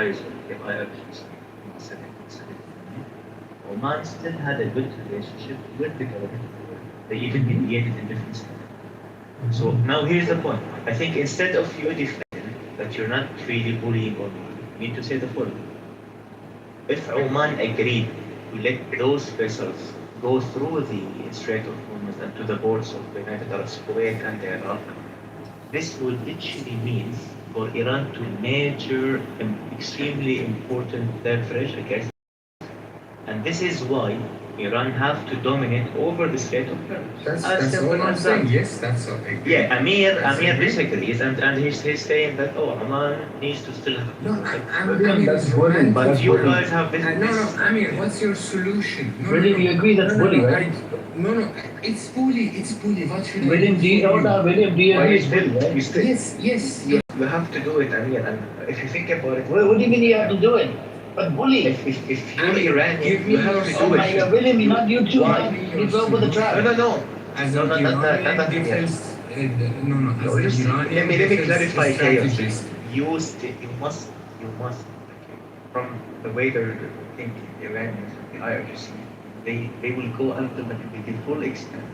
rise of the IRGC in the 1770s, Oman still had a good relationship with the government of the world. They even mediated in different states. So now here's the point. I think instead of you defending that you're not really bullying Oman, you need to say the following. If Oman agreed to let those vessels go through the Strait of Hormuz and to the ports of the United Arab Kuwait and Iraq, this would literally mean for Iran to major, extremely important leverage against. And this is why Iran have to dominate over the Strait of Hormuz. That's all I'm saying. Yes, that's all. Yeah, Amir disagrees, and he's saying that Oman needs to still have. No, that's bullying. But you guys have this. No, Amir, what's your solution? William, you agree that's bullying, right? No, it's bully. What should William, do you agree it's bullying, right? Yes. You have to do it, Amir, and if you think about it. What do you mean you have to do it? But bullying. If you're Iranian, you have to Oh do my it. God, William, you're not you too, man. You go with the tribe. No. As No, an not that Iranian defense. No. As an Iranian Let me clarify chaos. strategist. You must, from the way they're thinking, the Iranians, the IRGC, they will go ultimately the full extent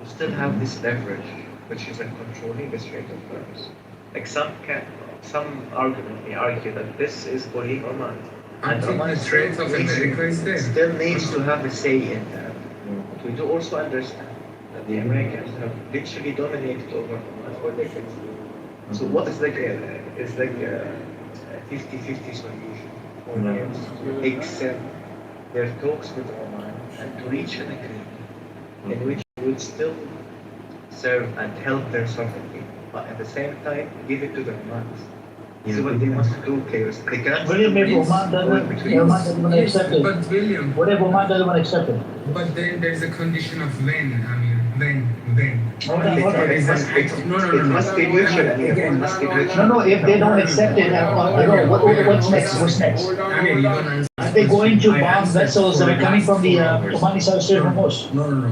to still have this leverage, which is in controlling the Strait of Hormuz. Like some argument may argue that this is bullying Oman. And Until the Strait of America is there. Still needs to have a say in that. But we do also understand that the Americans have literally dominated over Oman for decades. So what is like a 50-50 solution for them, except their talks with Oman and to reach an agreement in which would still serve and help their sovereignty, but at the same time give it to the Omanis. So what they must do, players, they cannot. William, if Oman doesn't want to accept it. But William, What if Oman doesn't want to accept it? but then there's a condition of when, when. Okay. It must be mutual, Amir. It must be mutual. No, if they don't accept it, what's next? What's next? I mean, you don't understand. Are they going to bomb vessels that are coming from the Omani South Strait of Hormuz? No.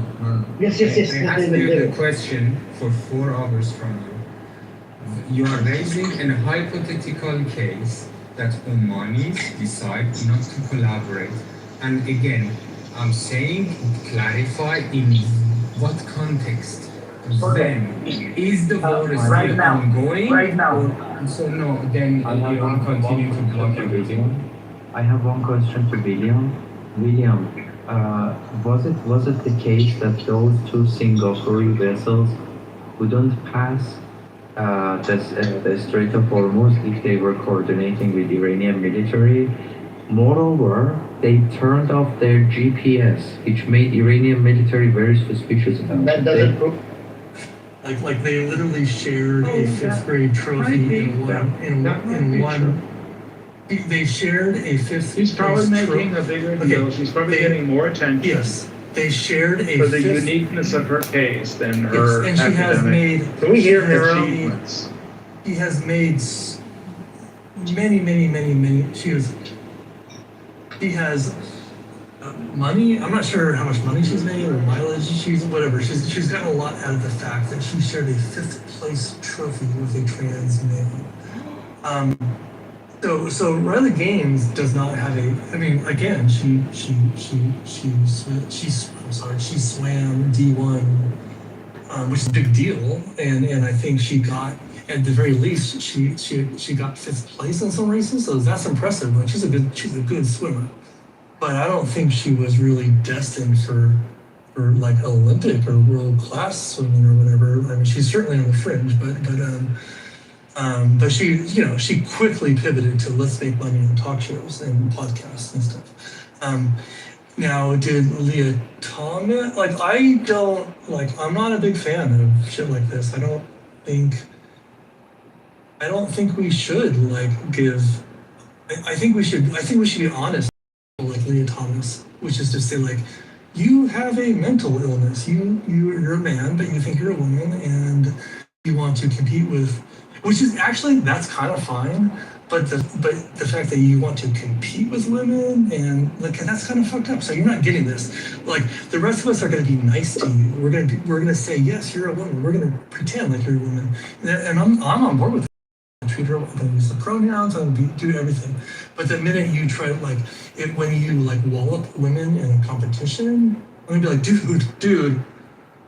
Yes. I asked you the question for 4 hours from you. You are raising a hypothetical case that Omanis decide not to collaborate. And again, I'm saying clarify in what context. Then is the war Right still now. ongoing? Right now. So no, then you will continue to block everything. I have one question to William. William, was it the case that those 2 Singapore vessels couldn't pass the Strait of Hormuz if they were coordinating with Iranian military? Moreover, they turned off their GPS, which made Iranian military very suspicious about That it. doesn't prove. Like they literally shared a 5th grade trophy in one. They shared a 5th. She's probably making a bigger deal. Okay. She's probably getting more attention Yes, they shared a for the 5th. uniqueness of her case than her Yes, and she has academic. made. So we hear her she- achievements. He has made many. She has money. I'm not sure how much money she's made or mileage she's whatever. She's gotten a lot out of the fact that she shared a 5th place trophy with a trans male. So Riley Gaines does not have a. I mean, again, she swam D1, which is a big deal, and I think she got, at the very least, she got 5th place in some races, so that's impressive. Like she's a good swimmer, but I don't think she was really destined for like Olympic or world class swimming or whatever. I mean, she's certainly on the fringe, but she quickly pivoted to let's make money on talk shows and podcasts and stuff. Now, did Leah Thomas, I'm not a big fan of shit like this. I don't think we should I think we should be honest, like Leah Thomas, which is to say, like, you have a mental illness. You're a man, but you think you're a woman, and you want to compete with, which is actually, that's kind of fine. But the fact that you want to compete with women, and like, that's kind of fucked up. So you're not getting this. Like, the rest of us are going to be nice to you. We're going to say, yes, you're a woman. We're going to pretend like you're a woman, and I'm on board with that. treat her, I'm gonna use the pronouns, I'm gonna do everything. But the minute you try, like, when you like wallop women in a competition, I'm gonna be like, dude,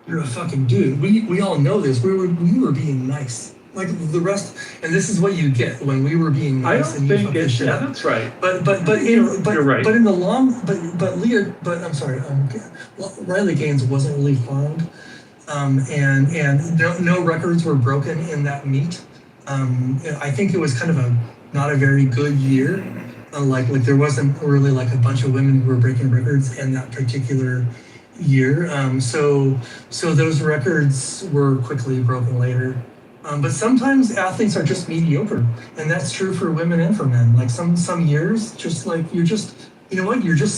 you're a fucking dude. We all know this. We were being nice. Like the rest, and this is what you get when we were being I nice don't and you think fucking it's, shit yeah, up. that's right. You're right. But in the long, but I'm sorry, Riley Gaines wasn't really found, and no records were broken in that meet. I think it was kind of not a very good year. Like there wasn't really like a bunch of women who were breaking records in that particular year. So those records were quickly broken later. But sometimes athletes are just mediocre, and that's true for women and for men. Like some years, just like you're just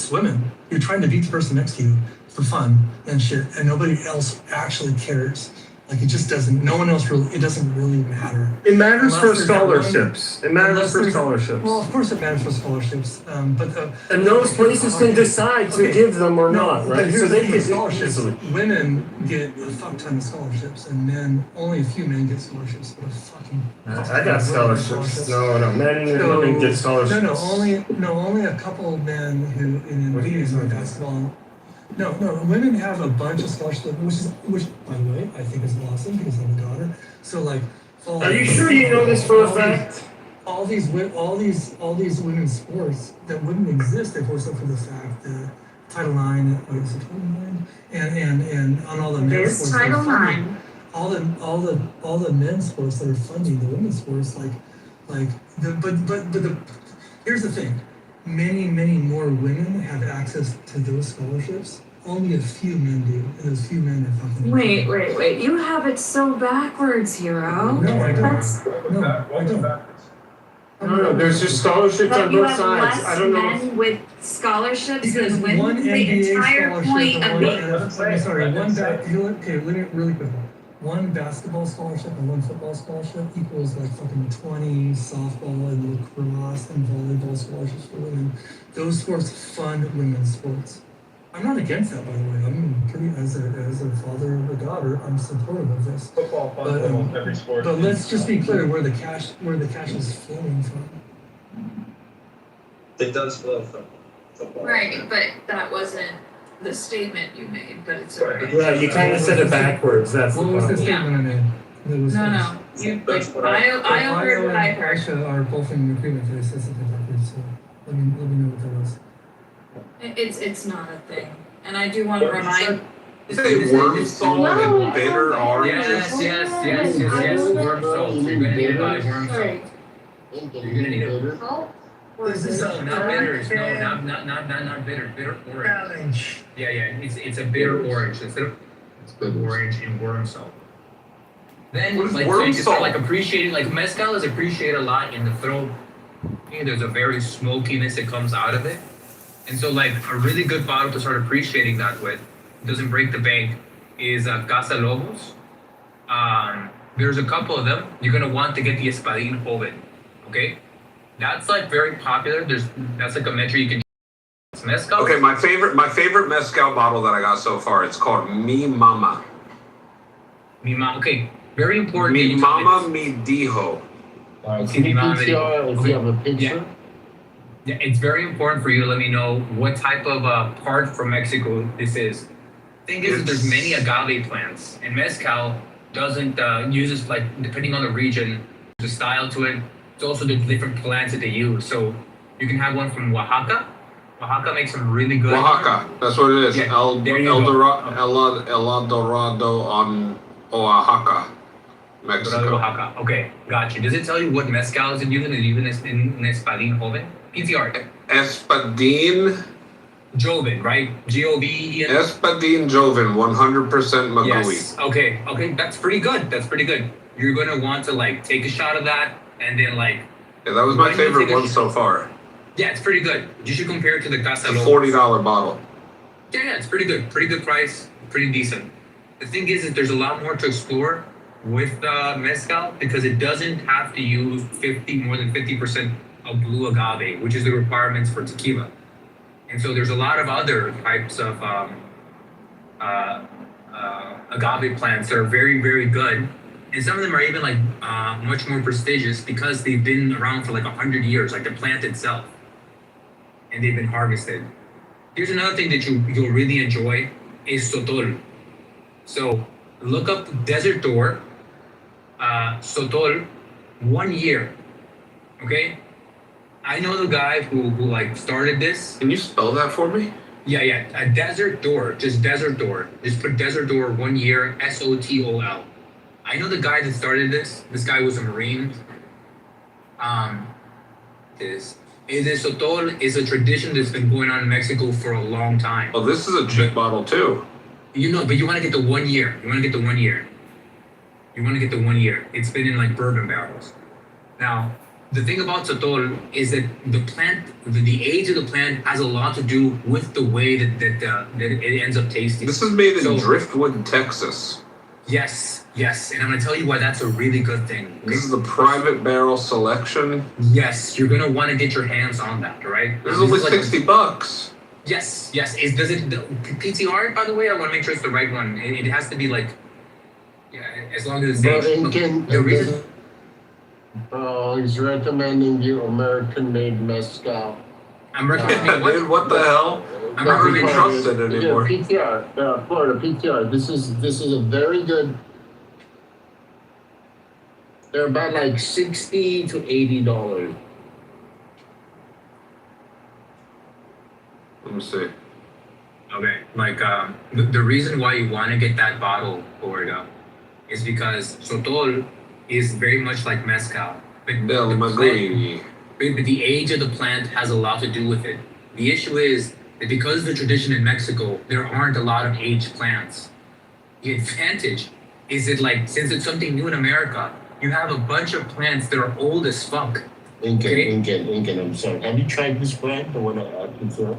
swimming. You're trying to beat the person next to you for fun and shit, and nobody else actually cares. Like it just doesn't. No one else really. It doesn't really matter. It matters Unless for there's that one- scholarships. It matters unless for there's- scholarships. Well, of course it matters for scholarships. And those places can decide to Okay. give them or No, not, but right? here's So the they thing can with scholarships. easily. Women get a fuck ton of scholarships, and men, only a few men get scholarships. But a fucking. I got scholarships. No, men and women get scholarships. Only a couple of men who in What do you NBA mean? basketball. No, women have a bunch of scholarships, which by the way I think is awesome because I'm a daughter. So like, Are you sure you know this for a fact? all these women's sports that wouldn't exist if it wasn't for the fact that Title IX, what is it, Title IX, and on all the men's It's sports. that are Title funding- IX. all the men's sports that are funding the women's sports, here's the thing, many more women have access to those scholarships. Only a few men do, and those few men are fucking. Wait. You have it so backwards, Hero. No, I don't. That's, No, I don't. No, there's just scholarships but on you both have sides. less I don't know. men with scholarships Because than women. one The NBA entire scholarship point and of one, it. sorry, really quickly. One basketball scholarship and one football scholarship equals like fucking 20 softball and lacrosse and volleyball scholarships for women. Those sports fund women's sports. I'm not against that, by the way. I'm pretty, as a father of a daughter, I'm supportive of this. Football funds But, almost every sport. But let's just be clear where the cash is flowing from. It does flow from football. Right, but that wasn't the statement you made, but it's okay. Yeah, you kind of said it backwards. That's the What was the problem. statement I made? That was No. You, That's like, what I- I heard what I and heard. Aisha are both in agreement that I said something backwards, so let me know what that was. It's not a thing. And I do want to remind, Is it worm salt and bitter orange? Yes. Worm salt. You're gonna need to buy worm salt. You're gonna need it. This is No, not bitters. No, not bitter. Bitter orange. Yeah. It's a bitter orange instead of orange and worm salt. Then What is like worm so you can start salt? like appreciating like mezcal is appreciated a lot in the throat. There's a very smokiness that comes out of it. And so like a really good bottle to start appreciating that with, doesn't break the bank, is Casa Lobos. There's a couple of them. You're gonna want to get the Espadín Joven, okay? That's like very popular. That's like a measure you can. It's mezcal. Okay, my favorite mezcal bottle that I got so far. It's called Mi Mama. Okay, very important. Mi Mama Mi Dijo. Can you if you have a picture? Yeah, it's very important for you to let me know what type of part from Mexico this is. Thing is, there's many agave plants, and mezcal doesn't uses like depending on the region, the style to it. It's also the different plants that they use. So you can have one from Oaxaca. Oaxaca makes some really good. Oaxaca. That's what it is. Yeah, El there you Dorado on Oaxaca, Mexico. Oaxaca. Okay, got you. Does it tell you what mezcal is it using? Is it using in Espadín Joven? PTR. Espadín. Joven, right? G-O-V-E-N. Espadín Joven, 100% Magui. Yes. Okay. That's pretty good. You're gonna want to like take a shot of that, and then like. Yeah, that was my favorite one so far. Yeah, it's pretty good. You should compare it to the Casa It's a Lobos. $40 bottle. Yeah, it's pretty good. Pretty good price. Pretty decent. The thing is there's a lot more to explore with mezcal because it doesn't have to use more than 50% of blue agave, which is the requirements for tequila. And so there's a lot of other types of agave plants that are very, very good. and some of them are even like much more prestigious because they've been around for like 100 years, like the plant itself, and they've been harvested. Here's another thing that you'll really enjoy is sotol. So look up Desert Door, sotol, 1 year. Okay, I know the guy who like started this. Can you spell that for me? Yeah, a Desert Door, just Desert Door. Just put Desert Door 1 year, SOTOL. I know the guy that started this. This guy was a Marine. This sotol is a tradition that's been going on in Mexico for a long time. Oh, this is a cheap bottle too. You know, but you want to get the 1 year. You want to get the 1 year. You want to get the 1 year. It's been in like bourbon barrels. Now, the thing about sotol is that the plant, the age of the plant has a lot to do with the way that it ends up tasting. This is made in Driftwood, Texas. Yes, and I'm gonna tell you why that's a really good thing. Okay? This is the private barrel selection. Yes, you're gonna want to get your hands on that, all right? This is only like $60. Yes. Does it PTR, by the way? I want to make sure it's the right one. It has to be like, yeah, as long as it's the reason. He's recommending you American-made mezcal. I'm recommending what? Dude, what the hell? I'm not even recommending trusted anymore. Yeah, PTR, Florida PTR. This is a very good. They're about like $60 to $80. Let me see. Okay, like the reason why you want to get that bottle poured up is because sotol is very much like mezcal, but the age of the plant has a lot to do with it. The issue is that because of the tradition in Mexico, there aren't a lot of aged plants. The advantage is that, like, since it's something new in America, you have a bunch of plants that are old as fuck. Incan, I'm sorry. Have you tried this brand, the one at PTR?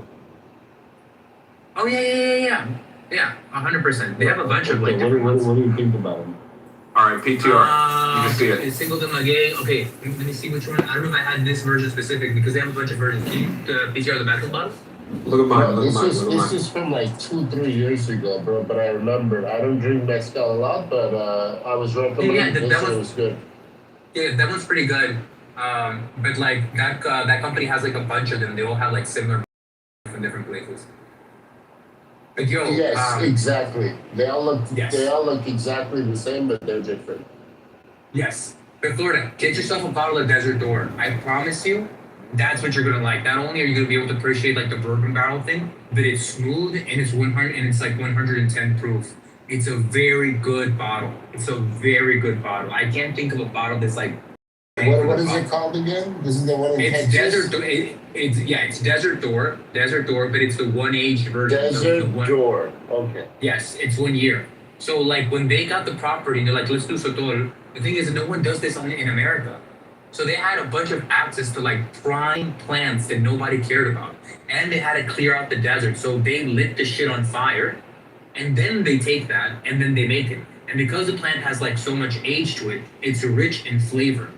Oh yeah, 100%. They have a bunch of like different what ones. do you think about them? All right, PTR. You can see it. It's Cinco de Maguey. Okay, let me see which one. I don't know if I had this version specific because they have a bunch of versions. Can you PTR the battle bottle? Look at mine. This is from like 2-3 years ago, bro. But I remember. I don't drink mezcal a lot, but I was recommending this. It was good. Yeah, that one's pretty good. But like that company has like a bunch of them. They all have like similar from different places. But yo, yes, exactly. They all look exactly the same, but they're different. Yes. But Florida, get yourself a bottle of Desert Door. I promise you, that's what you're gonna like. Not only are you gonna be able to appreciate like the bourbon barrel thing, but it's smooth and it's 100 and it's like 110 proof. It's a very good bottle. I can't think of a bottle that's like. What is it called again? This is the one in Texas? Desert Door. It's Desert Door, but it's the one aged version. Desert Door. Okay. Yes, it's 1 year. So like when they got the property, they're like, let's do sotol. The thing is, no one does this in America. So they had a bunch of access to like prime plants that nobody cared about, and they had to clear out the desert. So they lit the shit on fire, and then they take that and then they make it. And because the plant has like so much age to it, it's rich in flavor.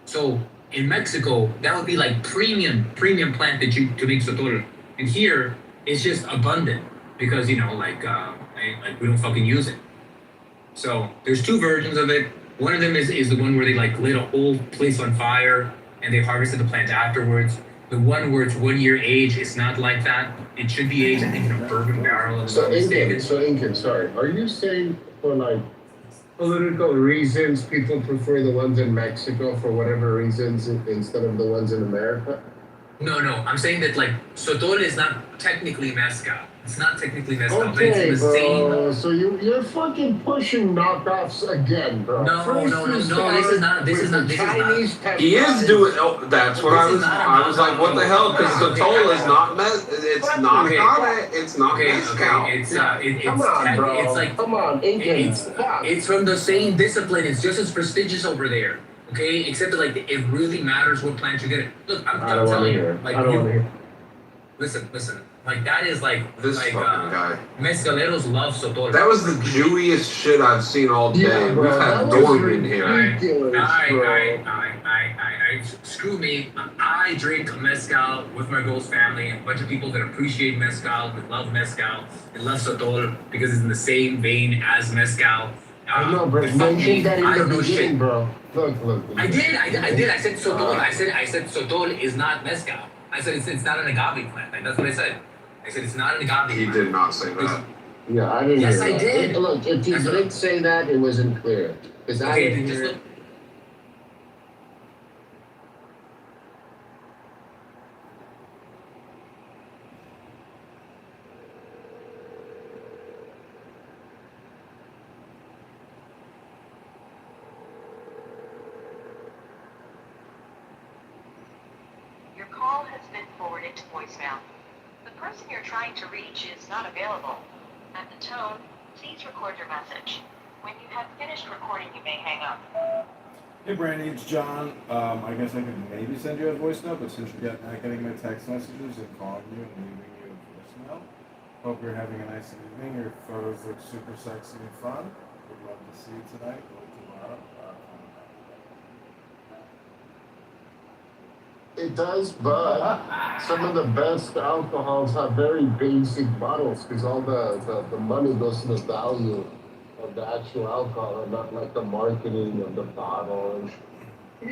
So in Mexico, that would be like premium plant that you to make sotol. And here, it's just abundant because we don't fucking use it. So there's two versions of it. One of them is the one where they like lit a whole place on fire and they harvested the plant afterwards. The one where it's 1 year age, it's not like that. It should be aged, I think, in a bourbon barrel. Incan, sorry. Are you saying for like political reasons, people prefer the ones in Mexico for whatever reasons instead of the ones in America? No. I'm saying that like sotol is not technically mezcal. It's not technically mezcal, but Okay, it's the bro. same. So you're fucking pushing knockoffs again, bro. No. This is not. Chinese. He is doing. Oh, that's what I was. I was like, what the hell? Because sotol is not It's not agave. It's not mezcal. Come on, bro. It's like come on, Incan. It's from the same discipline. It's just as prestigious over there. Okay, except that like it really matters what plant you get it. Look, I'm telling you. Like, I don't want to hear. Listen. Like that is like this fucking guy. Mezcaleros love sotol. That was the Jewiest shit I've seen all day. Yeah, We've had Dorm in here. Alright. Screw me. I drink mezcal with my girl's family and a bunch of people that appreciate mezcal, that love mezcal, and love sotol because it's in the same vein as mezcal. I know, bro. fuck Mention me, that in I the don't know beginning, shit. bro. Look. I did. I said sotol. I said sotol is not mezcal. I said it's not an agave plant. Like, that's what I said. I said it's not an agave He plant. did not say that. Yeah, I didn't Yes, hear I that. did. Look, if he That's did say that, it wasn't clear. Because I Okay, didn't then just hear look. it. Your call has been forwarded to voicemail. The person you're trying to reach is not available. At the tone, please record your message. When you have finished recording, you may hang up. Hey Brandy, it's John. I guess I could maybe send you a voice note, but since you're not getting my text messages and calling you and leaving you a voicemail, hope you're having a nice evening. Your photos look super sexy and fun. Would love to see you tonight or tomorrow. It does, but some of the best alcohols have very basic bottles because all the money goes to the value of the actual alcohol and not like the marketing of the bottle.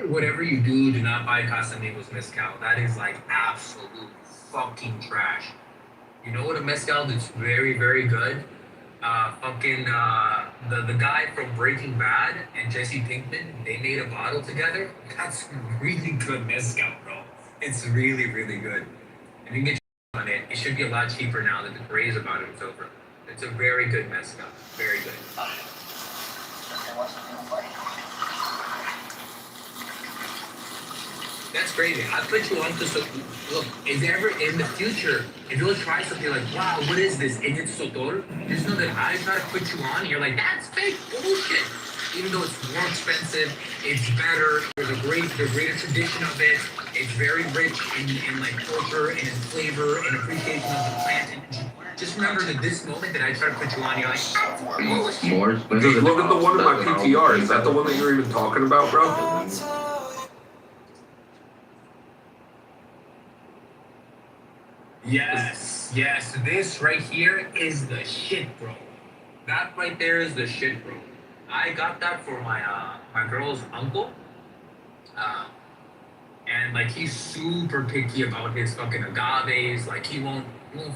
Whatever you do not buy Casamigos mezcal. That is like absolute fucking trash. You know what a mezcal that's very, very good? The guy from Breaking Bad and Jesse Pinkman, they made a bottle together. That's really good mezcal, bro. It's really, really good. And you can get on it. It should be a lot cheaper now that the craze about it is over. It's a very good mezcal. Very good. That's crazy. I put you on to look, if ever in the future, if you'll try something like, wow, what is this? And it's sotol, just know that I try to put you on, and you're like, that's fake bullshit. Even though it's more expensive, it's better, there's a greater tradition of it, it's very rich in like culture and in flavor and appreciation of the plant. And just remember that this moment that I try to put you on, you're like, More expensive. Just look at the one in my PTR. Is that the one that you're even talking about, bro? Yes, this right here is the shit, bro. That right there is the shit, bro. I got that for my girl's uncle. And like he's super picky about his fucking agaves. Like he won't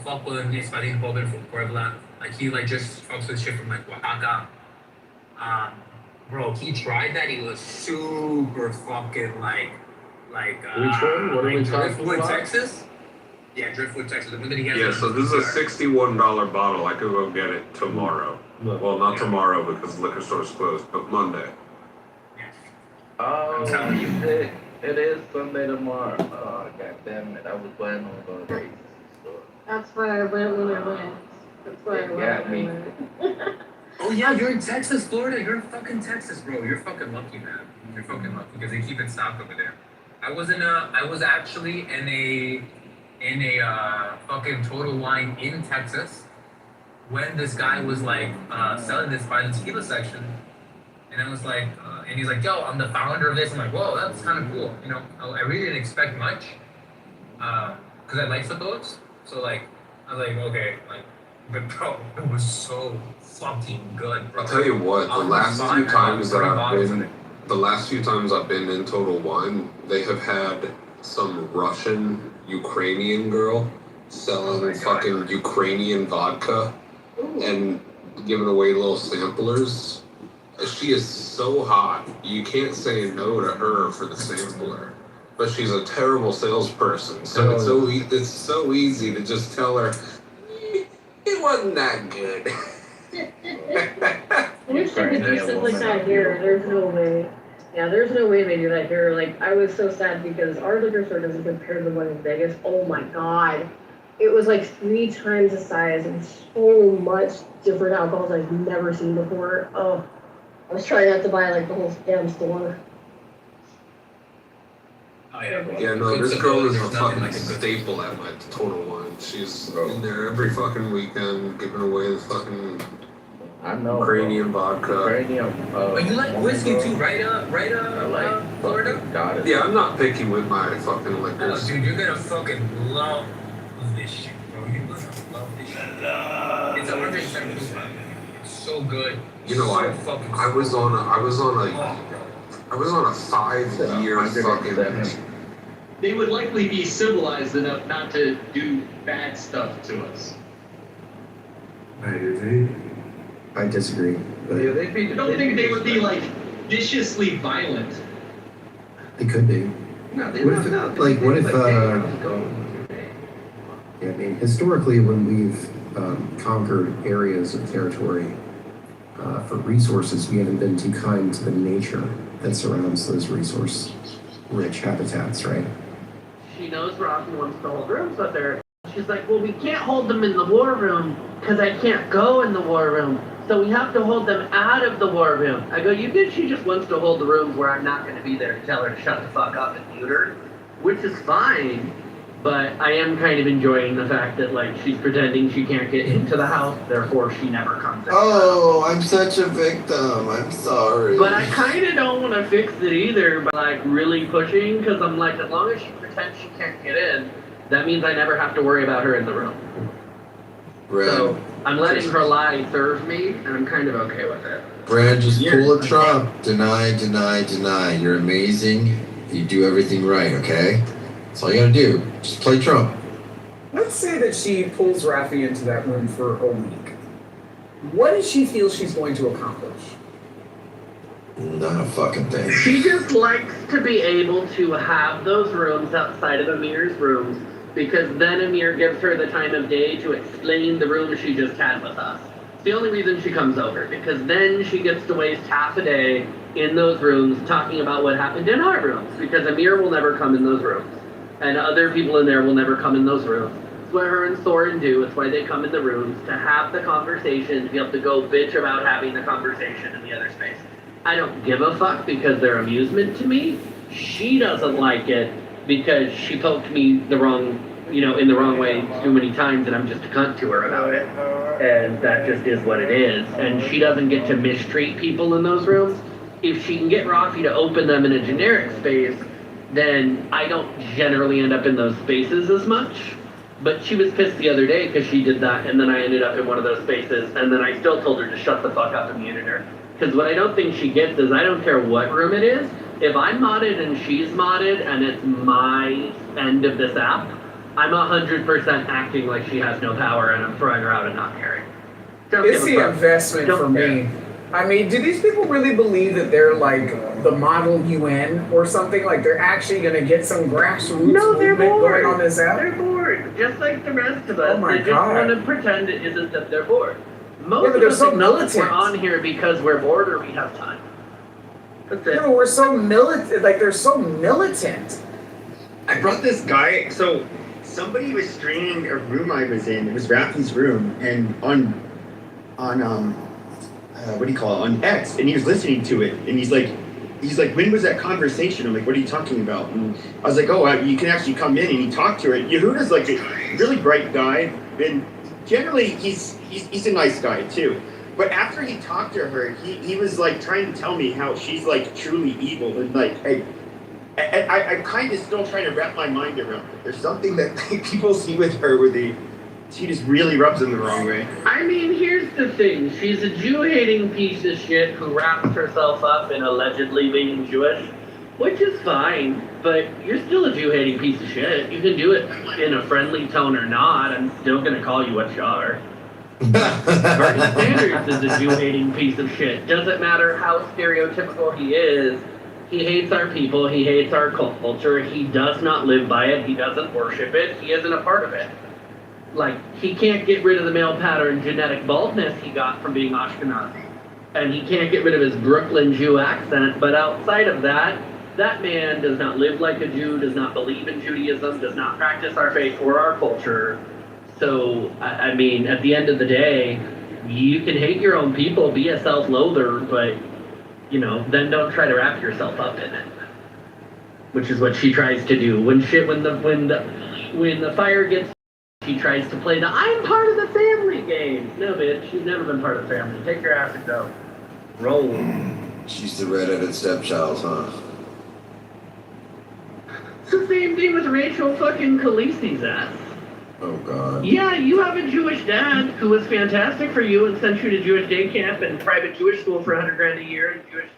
fuck with an Espadín Joven from Puebla. Like he like just fucks with shit from like Oaxaca. Bro, he tried that. He was super fucking like Which one? What are we talking Driftwood, about? Texas. Yeah, Driftwood, Texas. The one that he has. Yeah, so this is a $61 bottle. I could go get it tomorrow. Well, not tomorrow because the liquor store's closed, but Monday. Oh, telling you said it is Sunday tomorrow. Oh, god damn it. I was planning on going to the store. That's why I went when I went. That's why I went got when me. I went. Oh yeah, you're in Texas, Florida. You're in fucking Texas, bro. You're fucking lucky, man. You're fucking lucky because they keep it stocked over there. I was actually in a fucking Total Wine in Texas when this guy was like selling this by the tequila section, and I was like, and he's like, yo, I'm the founder of this. I'm like, whoa, that's kind of cool. You know, I really didn't expect much, because I like Sotos. So like, I was like, okay, like, but bro, it was so fucking good, bro. I'll tell you what, the last few times I've been in Total Wine, they have had some Russian Ukrainian girl selling fucking Ukrainian vodka and giving away little samplers. She is so hot, you can't say no to her for the sampler. But she's a terrible salesperson, so it's so easy to just tell her it wasn't that good. There's stupid stuff like that here. There's no way. Yeah, there's no way they do that here. Like, I was so sad because our liquor store doesn't compare to the one in Vegas. Oh my god. It was like 3 times the size and so much different alcohols I've never seen before. Oh, I was trying not to buy like the whole damn store. Oh yeah. Yeah, no, this girl is a fucking staple at my Total Wine. She's in there every fucking weekend giving away the fucking Ukrainian vodka. But you like whiskey too, right? Florida? Got it. Yeah, I'm not picky with my fucking liquors. Dude, you're gonna fucking love this shit, bro. You're gonna love this shit. It's 107 proof. so good. You know, So fucking I was on a 5-year fucking. They would likely be civilized enough not to do bad stuff to us. I disagree. But Yeah, they'd be. I don't think they would be like viciously violent. they could be. No, they What don't. if, No, like, what if, hey, how's it going? Yeah, I mean, historically, when we've conquered areas of territory for resources, we haven't been too kind to the nature that surrounds those resource-rich habitats, right? She knows Rocky wants to hold rooms with her. She's like, well, we can't hold them in the war room because I can't go in the war room. So we have to hold them out of the war room. I go, you think she just wants to hold the rooms where I'm not going to be there to tell her to shut the fuck up and mute her? Which is fine. But I am kind of enjoying the fact that, like, she's pretending she can't get into the house, therefore she never comes in. Oh, I'm such a victim. I'm sorry. But I kind of don't want to fix it either by, like, really pushing, because I'm like, as long as she pretends she can't get in, that means I never have to worry about her in the room. Brad, So I'm letting her lie serve me, and I'm kind of okay with it. Brad, just pull a Trump. Deny, deny, deny. You're amazing. You do everything right, okay? That's all you gotta do. Just play Trump. Let's say that she pulls Rafi into that room for a week. What does she feel she's going to accomplish? Not a fucking thing. She just likes to be able to have those rooms outside of Amir's rooms, because then Amir gives her the time of day to explain the room she just had with us. It's the only reason she comes over, because then she gets to waste half a day in those rooms talking about what happened in our rooms, because Amir will never come in those rooms. And other people in there will never come in those rooms. It's what her and Soren do. It's why they come in the rooms, to have the conversation, to be able to go bitch about having the conversation in the other space. I don't give a fuck because they're amusement to me. She doesn't like it because she poked me in the wrong way too many times, and I'm just a cunt to her about it. And that just is what it is. And she doesn't get to mistreat people in those rooms. If she can get Rafi to open them in a generic space, then I don't generally end up in those spaces as much. But she was pissed the other day because she did that, and then I ended up in one of those spaces, and then I still told her to shut the fuck up and muted her. Because what I don't think she gets is I don't care what room it is. If I'm modded and she's modded and it's my end of this app, I'm 100% acting like she has no power and I'm throwing her out and not caring. It's the investment for me. I mean, do these people really believe that they're like the model UN or something? Like they're actually going to get some grassroots movement going on this app? They're bored, just like the rest of us. Oh my they just God. want to pretend it isn't that they're bored. Most Yeah, but of they're us so we're militant. on here because we're bored or we have time. That's it. Yeah, but we're so militant. Like they're so militant. I brought this guy. So somebody was streaming a room I was in. It was Rafi's room, and on what do you call it, on X, and he was listening to it, and he's like, when was that conversation? I'm like, what are you talking about? And I was like, oh, you can actually come in, and he talked to it. Yehuda's like a really bright guy, and generally he's a nice guy too. But after he talked to her, he was like trying to tell me how she's like truly evil, and like I'm kind of still trying to wrap my mind around it. There's something that people see with her where she just really rubs them the wrong way. I mean, here's the thing. She's a Jew-hating piece of shit who wraps herself up in allegedly being Jewish, which is fine, but you're still a Jew-hating piece of shit. You can do it in a friendly tone or not. I'm still going to call you what you are. Bernie Sanders is a Jew-hating piece of shit. Doesn't matter how stereotypical he is. He hates our people. He hates our culture. He does not live by it. He doesn't worship it. He isn't a part of it. Like, he can't get rid of the male pattern genetic baldness he got from being Ashkenazi. And he can't get rid of his Brooklyn Jew accent. But outside of that, that man does not live like a Jew, does not believe in Judaism, does not practice our faith or our culture. So, I mean, at the end of the day, you can hate your own people, be a self-loather, but, you know, then don't try to wrap yourself up in it. Which is what she tries to do. When the fire gets, she tries to play the I'm part of the family game. No, bitch, you've never been part of the family. Take your ass and go. Roll. She's the redheaded stepchild, huh? It's the same thing with Rachel fucking Khaleesi's ass. Oh God. Yeah, you have a Jewish dad who was fantastic for you and sent you to Jewish day camp and private Jewish school for $100,000 a year and Jewish.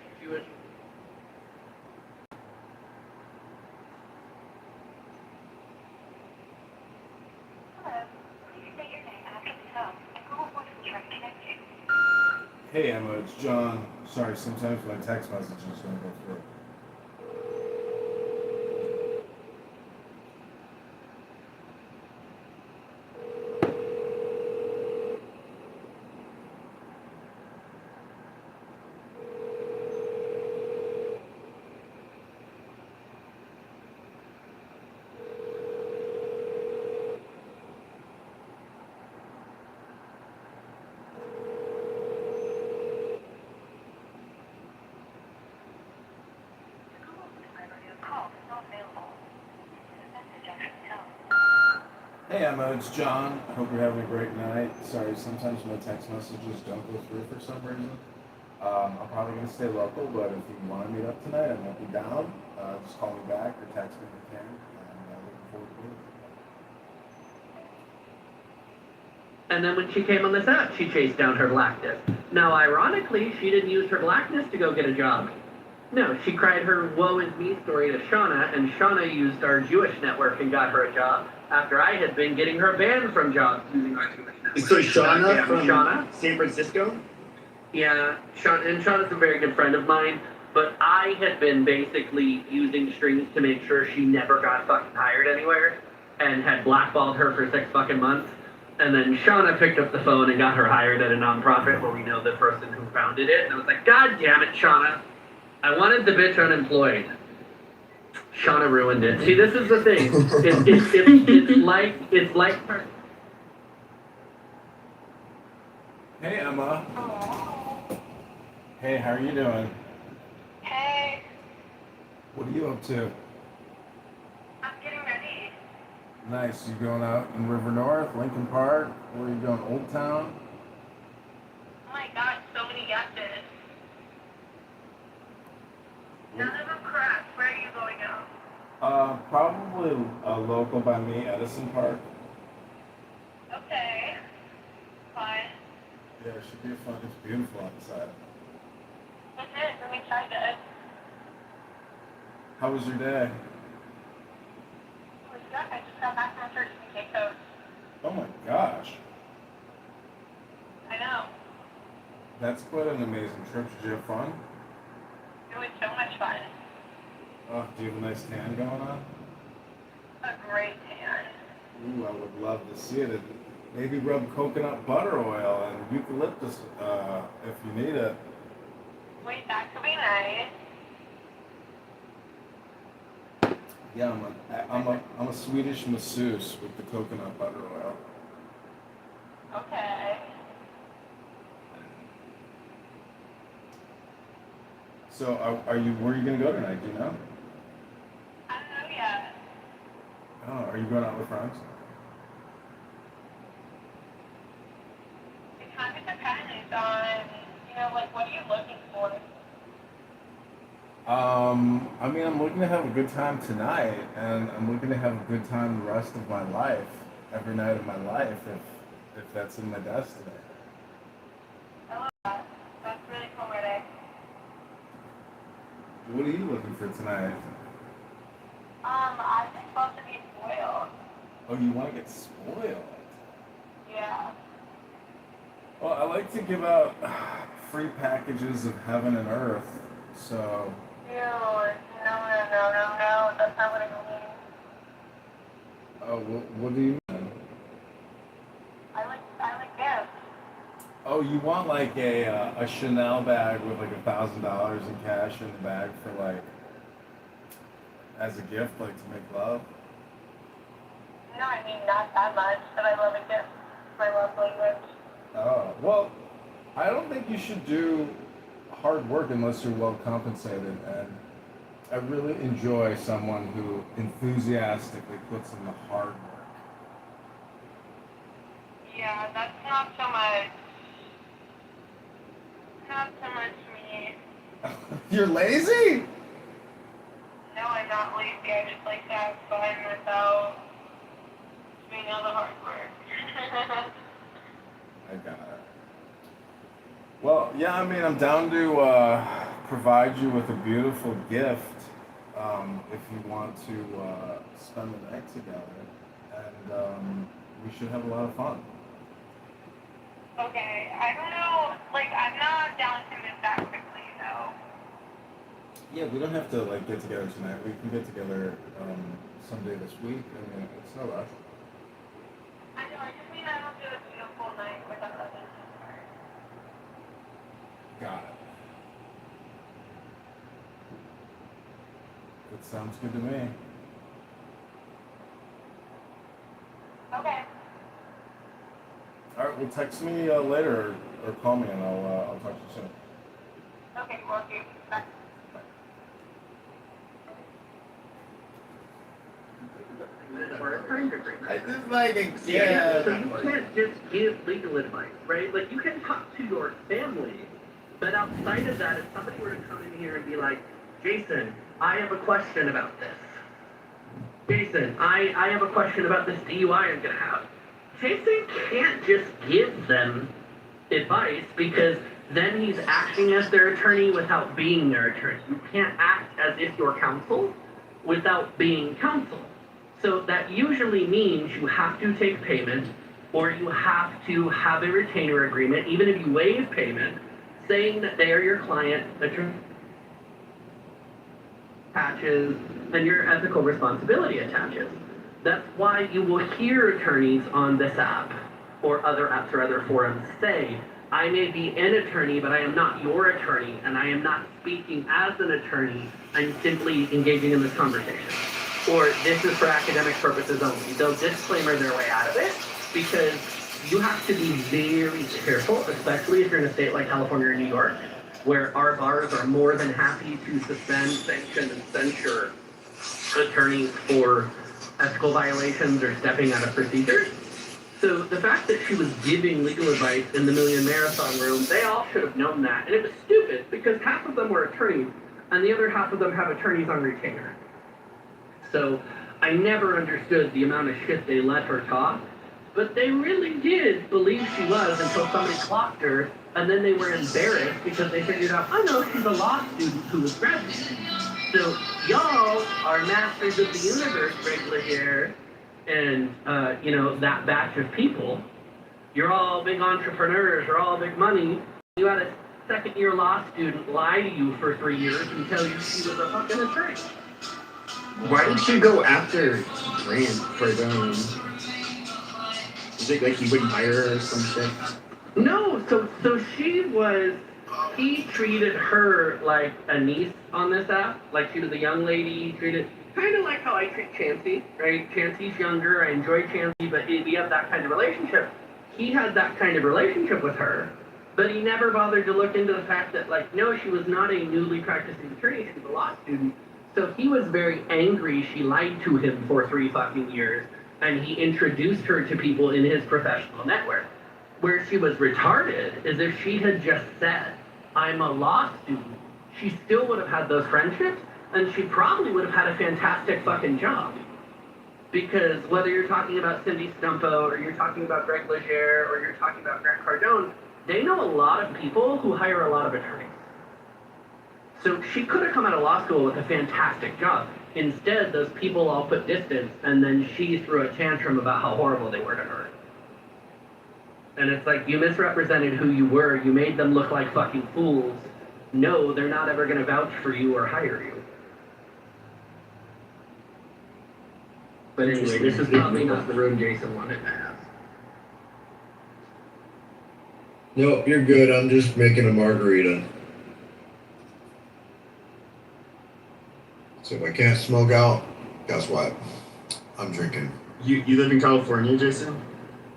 Hey Emma, it's John. Sorry, sometimes my text messages don't go through. Hey Emma, it's John. I hope you're having a great night. Sorry, sometimes my text messages don't go through for some reason. I'm probably going to stay local, but if you want to meet up tonight, I might be down. Just call me back or text me if you can. And looking forward to it. And then when she came on this app, she chased down her blackness. Now, ironically, she didn't use her blackness to go get a job. No, she cried her woe is me story to Shauna, and Shauna used our Jewish network and got her a job after I had been getting her banned from jobs using our Jewish network. So Shauna Yeah, from Shauna? San Francisco? Yeah, Shauna's a very good friend of mine, but I had been basically using strings to make sure she never got fucking hired anywhere, and had blackballed her for 6 fucking months. And then Shauna picked up the phone and got her hired at a nonprofit where we know the person who founded it. And I was like, God damn it, Shauna. I wanted the bitch unemployed. Shauna ruined it. See, this is the thing. It's like her. Hey Emma. Hey, how are you doing? Hey, What are you up to? I'm getting ready. Nice. You going out in River North, Lincoln Park? Where are you going? Old Town? Oh my god, so many guesses. None of them correct. Where are you going out? Probably local by me, Edison Park. Okay. Fine. Yeah, it should be fun. It's beautiful outside. It is. I'm excited. How was your day? It was good. I just got back from church in Kitover. Oh my gosh. I know. That's quite an amazing trip. Did you have fun? It was so much fun. Oh, do you have a nice tan going on? A great tan. Ooh, I would love to see it. Maybe rub coconut butter oil and eucalyptus if you need it. Wait, that could be nice. Yeah, I'm a Swedish masseuse with the coconut butter oil. Okay. So, where are you gonna go tonight? Do you know? I don't know yet. Oh, are you going out with friends? It kind of depends on, like, what are you looking for? I mean, I'm looking to have a good time tonight, and I'm looking to have a good time the rest of my life, every night of my life, if that's in my destiny. I love that. That's really poetic. What are you looking for tonight? I just love to be spoiled. Oh, you want to get spoiled? Yeah. Well, I like to give out free packages of heaven and earth, so... Ew, no. That's not what I mean. Oh, what do you mean? I like gifts. Oh, you want like a Chanel bag with like $1,000 in cash in the bag for like, as a gift, like to make love? No, I mean not that much, but I love a gift. It's my love language. Oh, well, I don't think you should do hard work unless you're well compensated, and I really enjoy someone who enthusiastically puts in the hard work. Yeah, that's not so much. Not so much me. You're lazy? No, I'm not lazy. I just like to have fun without being doing all the hard work. I got it. Well, yeah, I mean, I'm down to provide you with a beautiful gift if you want to spend the night together, and we should have a lot of fun. Okay, I don't know, like, I'm not down to move that quickly, though. Yeah, we don't have to like get together tonight. We can get together someday this week. I mean, it's no rush. I know, I just mean I don't do a full night without others. Got it. That sounds good to me. Okay. All right, well, text me later or call me, and I'll talk to you soon. Okay, well, okay, bye. I just like it. Yeah. So you can't just give legal advice, right? Like, you can talk to your family, but outside of that, if somebody were to come in here and be like, Jason, I have a question about this. Jason, I have a question about this DUI I'm gonna have. Jason can't just give them advice because then he's acting as their attorney without being their attorney. You can't act as if you're counsel without being counsel. So that usually means you have to take payment or you have to have a retainer agreement, even if you waive payment, saying that they are your client, attorney attaches, and your ethical responsibility attaches. That's why you will hear attorneys on this app or other apps or other forums say, I may be an attorney, but I am not your attorney, and I am not speaking as an attorney. I'm simply engaging in this conversation. Or this is for academic purposes only. They'll disclaimer their way out of it because you have to be very careful, especially if you're in a state like California or New York, where our bars are more than happy to suspend, sanction, and censure attorneys for ethical violations or stepping out of procedures. So the fact that she was giving legal advice in the Million Marathon room, they all should have known that. And it was stupid because half of them were attorneys and the other half of them have attorneys on retainer. So I never understood the amount of shit they let her talk, but they really did believe she was until somebody clocked her, and then they were embarrassed because they figured out, I know she's a law student who was graduating. So y'all are masters of the universe, Greg Leger, and that batch of people. You're all big entrepreneurs, you're all big money. You had a second-year law student lie to you for 3 years and tell you she was a fucking attorney. Why did she go after Grant Cardone? Is it like he wouldn't hire her or some shit? No, so he treated her like a niece on this app. Like she was a young lady, treated kind of like how I treat Chancey, right? Chancey's younger, I enjoy Chancey, but we have that kind of relationship. He had that kind of relationship with her, but he never bothered to look into the fact that, like, no, she was not a newly practicing attorney, she was a law student. So he was very angry she lied to him for 3 fucking years, and he introduced her to people in his professional network. Where she was retarded is if she had just said, I'm a law student, she still would have had those friendships, and she probably would have had a fantastic fucking job. Because whether you're talking about Cindy Stumpo, or you're talking about Greg Leger, or you're talking about Grant Cardone, they know a lot of people who hire a lot of attorneys. So she could have come out of law school with a fantastic job. Instead, those people all put distance, and then she threw a tantrum about how horrible they were to her. And it's like, you misrepresented who you were, you made them look like fucking fools. No, they're not ever gonna vouch for you or hire you. But anyway, this is probably not the room Jason wanted to have. Nope, you're good. I'm just making a margarita. So if I can't smoke out, guess what? I'm drinking. You live in California, Jason?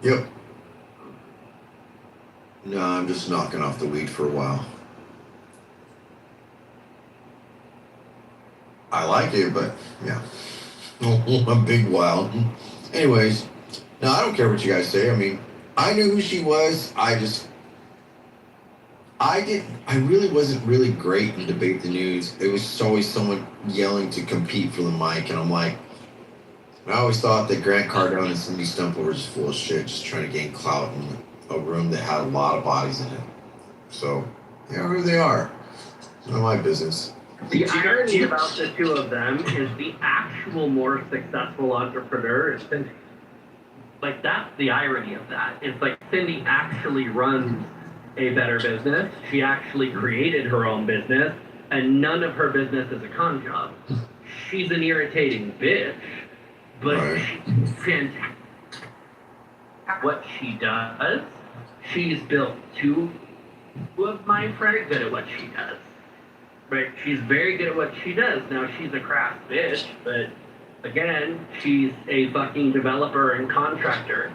Yep. No, I'm just knocking off the weed for a while. I like it, but yeah. A big while. Anyways, no, I don't care what you guys say. I mean, I knew who she was. I really wasn't really great in Debate the News. It was always someone yelling to compete for the mic, and I'm like, I always thought that Grant Cardone and Cindy Stumple were just full of shit, just trying to gain clout in a room that had a lot of bodies in it. So, yeah, who they are. It's none of my business. The irony about the two of them is the actual more successful entrepreneur is Cindy. Like, that's the irony of that. It's like Cindy actually runs a better business. She actually created her own business, and none of her business is a con job. She's an irritating bitch, but she's fantastic. What she does, she's built two of my friends good at what she does. Right? She's very good at what she does. Now, she's a crass bitch, but again, she's a fucking developer and contractor.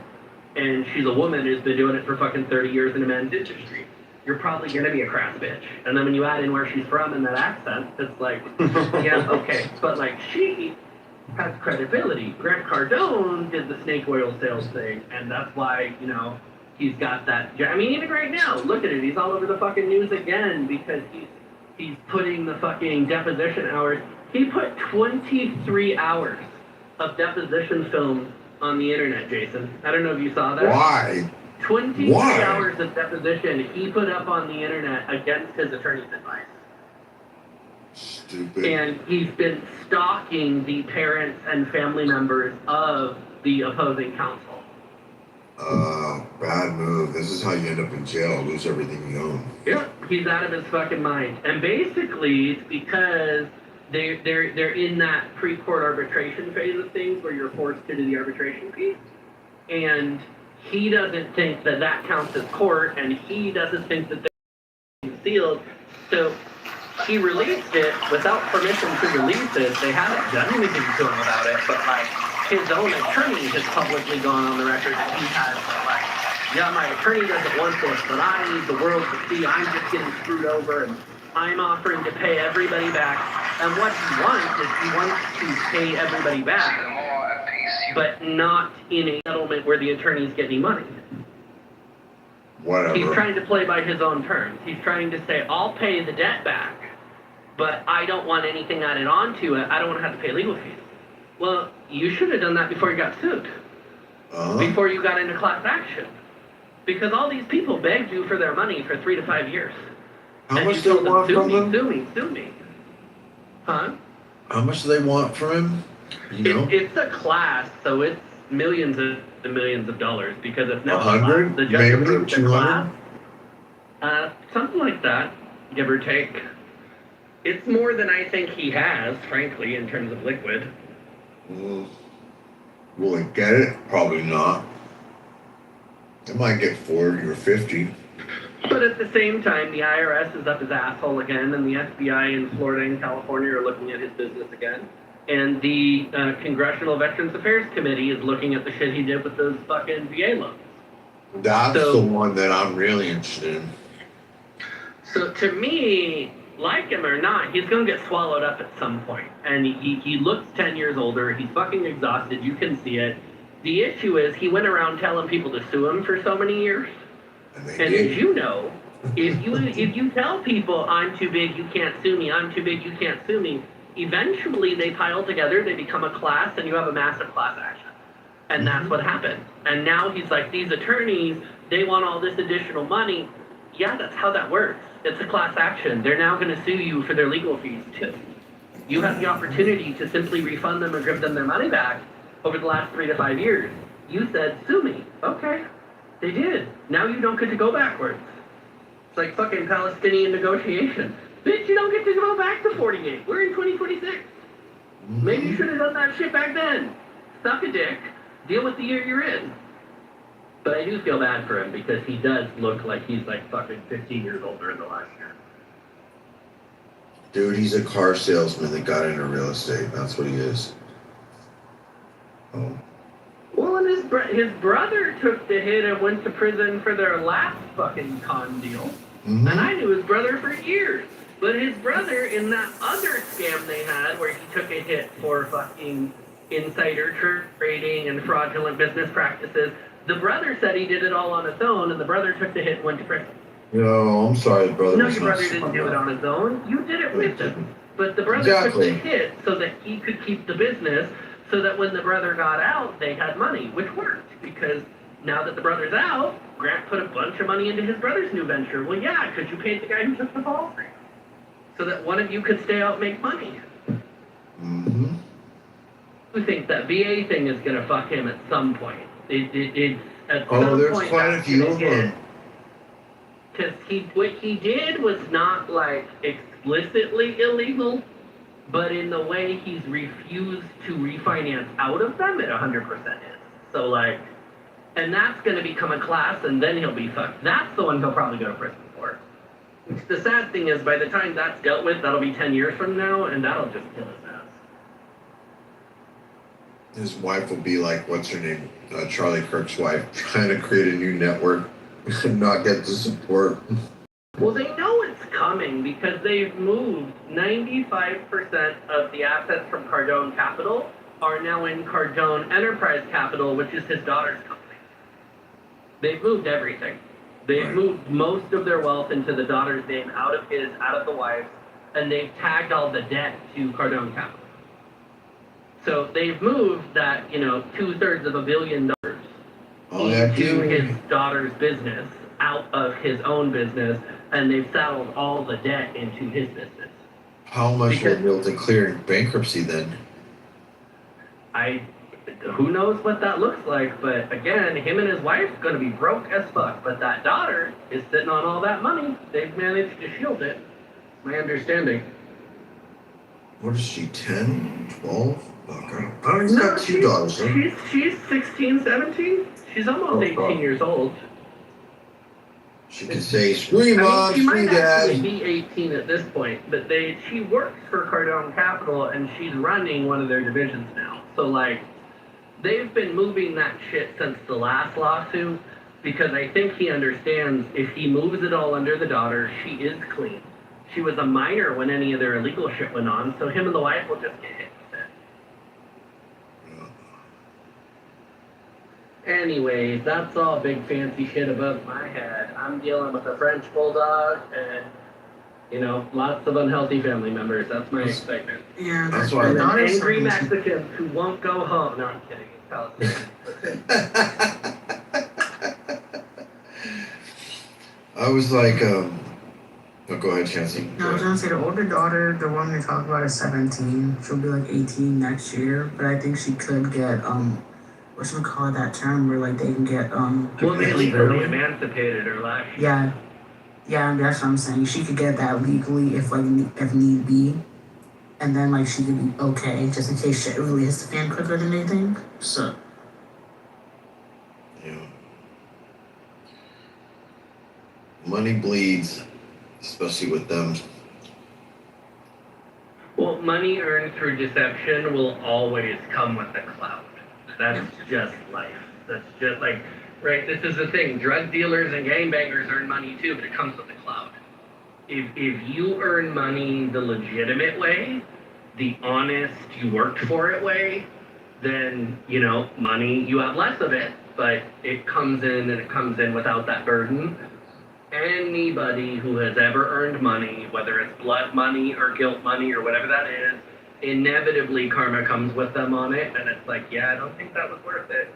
And she's a woman who's been doing it for fucking 30 years in a men's industry. You're probably gonna be a crass bitch. And then when you add in where she's from and that accent, it's like, yeah, okay. But like, she has credibility. Grant Cardone did the snake oil sales thing, and that's why, you know, he's got that. I mean, even right now, look at it. He's all over the fucking news again because he's putting the fucking deposition hours. He put 23 hours of deposition film on the internet, Jason. I don't know if you saw that. Why? 23 hours of deposition he put up on the internet against his attorney's advice. Stupid. And he's been stalking the parents and family members of the opposing counsel. Bad move. This is how you end up in jail, lose everything you own. Yeah, he's out of his fucking mind. And basically, it's because they're in that pre-court arbitration phase of things where you're forced to do the arbitration piece. And he doesn't think that that counts as court, and he doesn't think that they're sealed. So he released it without permission to release it. They haven't done anything to him about it, but like his own attorney has publicly gone on the record that he has like, yeah, my attorney doesn't want this, but I need the world to see I'm just getting screwed over, and I'm offering to pay everybody back. And what he wants is he wants to pay everybody back, but not in a settlement where the attorneys get any money. Whatever. He's trying to play by his own terms. He's trying to say, I'll pay the debt back, but I don't want anything added onto it. I don't want to have to pay legal fees. Well, you should have done that before you got sued. Before you got into class action. Because all these people begged you for their money for 3 to 5 years. How much do they want from him? Sue me. Huh? How much do they want from him? You know? It's a class, so it's millions and millions of dollars. Because it's now 100? the judge Maybe? approved the 200? class. Something like that, give or take. It's more than I think he has, frankly, in terms of liquid. Will they get it? Probably not. They might get 40 or 50. But at the same time, the IRS is up his asshole again, and the FBI in Florida and California are looking at his business again. And the Congressional Veterans Affairs Committee is looking at the shit he did with those fucking VA loans. That's the one that I'm really interested in. So to me, like him or not, he's going to get swallowed up at some point. And he looks 10 years older. He's fucking exhausted. You can see it. The issue is he went around telling people to sue him for so many years. And as you know, if you tell people, I'm too big, you can't sue me, I'm too big, you can't sue me, eventually they pile together, they become a class, and you have a massive class action. And that's what happened. And now he's like, these attorneys, they want all this additional money. Yeah, that's how that works. It's a class action. They're now going to sue you for their legal fees, too. You have the opportunity to simply refund them or give them their money back over the last 3 to 5 years. You said, sue me. Okay. They did. Now you don't get to go backwards. It's like fucking Palestinian negotiation. Bitch, you don't get to go back to 48. We're in 2026. Maybe you should have done that shit back then. Suck a dick. Deal with the year you're in. But I do feel bad for him because he does look like he's like fucking 15 years older in the last year. Dude, he's a car salesman that got into real estate. That's what he is. Oh. Well, and his brother took the hit and went to prison for their last fucking con deal. And I knew his brother for years. But his brother, in that other scam they had where he took a hit for fucking insider trading and fraudulent business practices, the brother said he did it all on his own, and the brother took the hit and went to prison. No, I'm sorry, brother. No, your brother didn't do it on his own. You did it with him. But the brother took the hit so that he could keep the business, so that when the brother got out, they had money, which worked because now that the brother's out, Grant put a bunch of money into his brother's new venture. Well, yeah, because you paid the guy who took the fall for you, so that one of you could stay out and make money. Mm-hmm. I think that VA thing is going to fuck him at some point. It's at Oh, some there's point quite a that's few gonna of get- them. Because what he did was not like explicitly illegal, but in the way he's refused to refinance out of them, it 100% is. So like, and that's going to become a class, and then he'll be fucked. That's the one he'll probably go to prison for. The sad thing is, by the time that's dealt with, that'll be 10 years from now, and that'll just kill his ass. His wife will be like, what's her name? Charlie Kirk's wife, trying to create a new network and not get the support. Well, they know it's coming because they've moved 95% of the assets from Cardone Capital are now in Cardone Enterprise Capital, which is his daughter's company. They've moved everything. They've moved most of their wealth into the daughter's name out of the wife's, and they've tagged all the debt to Cardone Capital. So they've moved that, 2/3 of $1 billion into his daughter's business, out of his own business, and they've saddled all the debt into his business. How much will be able to clear in bankruptcy then? Who knows what that looks like, but again, him and his wife are going to be broke as fuck, but that daughter is sitting on all that money. They've managed to shield it. My understanding. What is she, 10, 12? Oh, he's got two daughters, huh? She's 16, 17. She's almost 18 years old. She could say, screw you, Mom, she screw might Dad. actually be 18 at this point, but she works for Cardone Capital, and she's running one of their divisions now. So, like, they've been moving that shit since the last lawsuit, because I think he understands if he moves it all under the daughter, she is clean. She was a minor when any of their illegal shit went on, so him and the wife will just get hit with it. Anyways, that's all big fancy shit above my head. I'm dealing with a French bulldog and, lots of unhealthy family members. That's my excitement. Yeah, that's why. And angry Mexicans who won't go home. No, I'm kidding. It's Palestinian. I was like, go ahead, Chancey. No, I was gonna say the older daughter, the one we talked about, is 17. She'll be like 18 next year, but I think she could get what should we call that term where like they can get Well, they legally emancipated her last year. Yeah, that's what I'm saying. She could get that legally if need be, and then like she could be okay just in case shit really hits the fan quicker than they think. So. Yeah. Money bleeds, especially with them. Well, money earned through deception will always come with the clout. That's just life. That's just like, right, this is the thing. Drug dealers and gangbangers earn money too, but it comes with the clout. If you earn money the legitimate way, the honest, you worked for it way, then, money, you have less of it, but it comes in and it comes in without that burden. Anybody who has ever earned money, whether it's blood money or guilt money or whatever that is, inevitably karma comes with them on it, and it's like, yeah, I don't think that was worth it.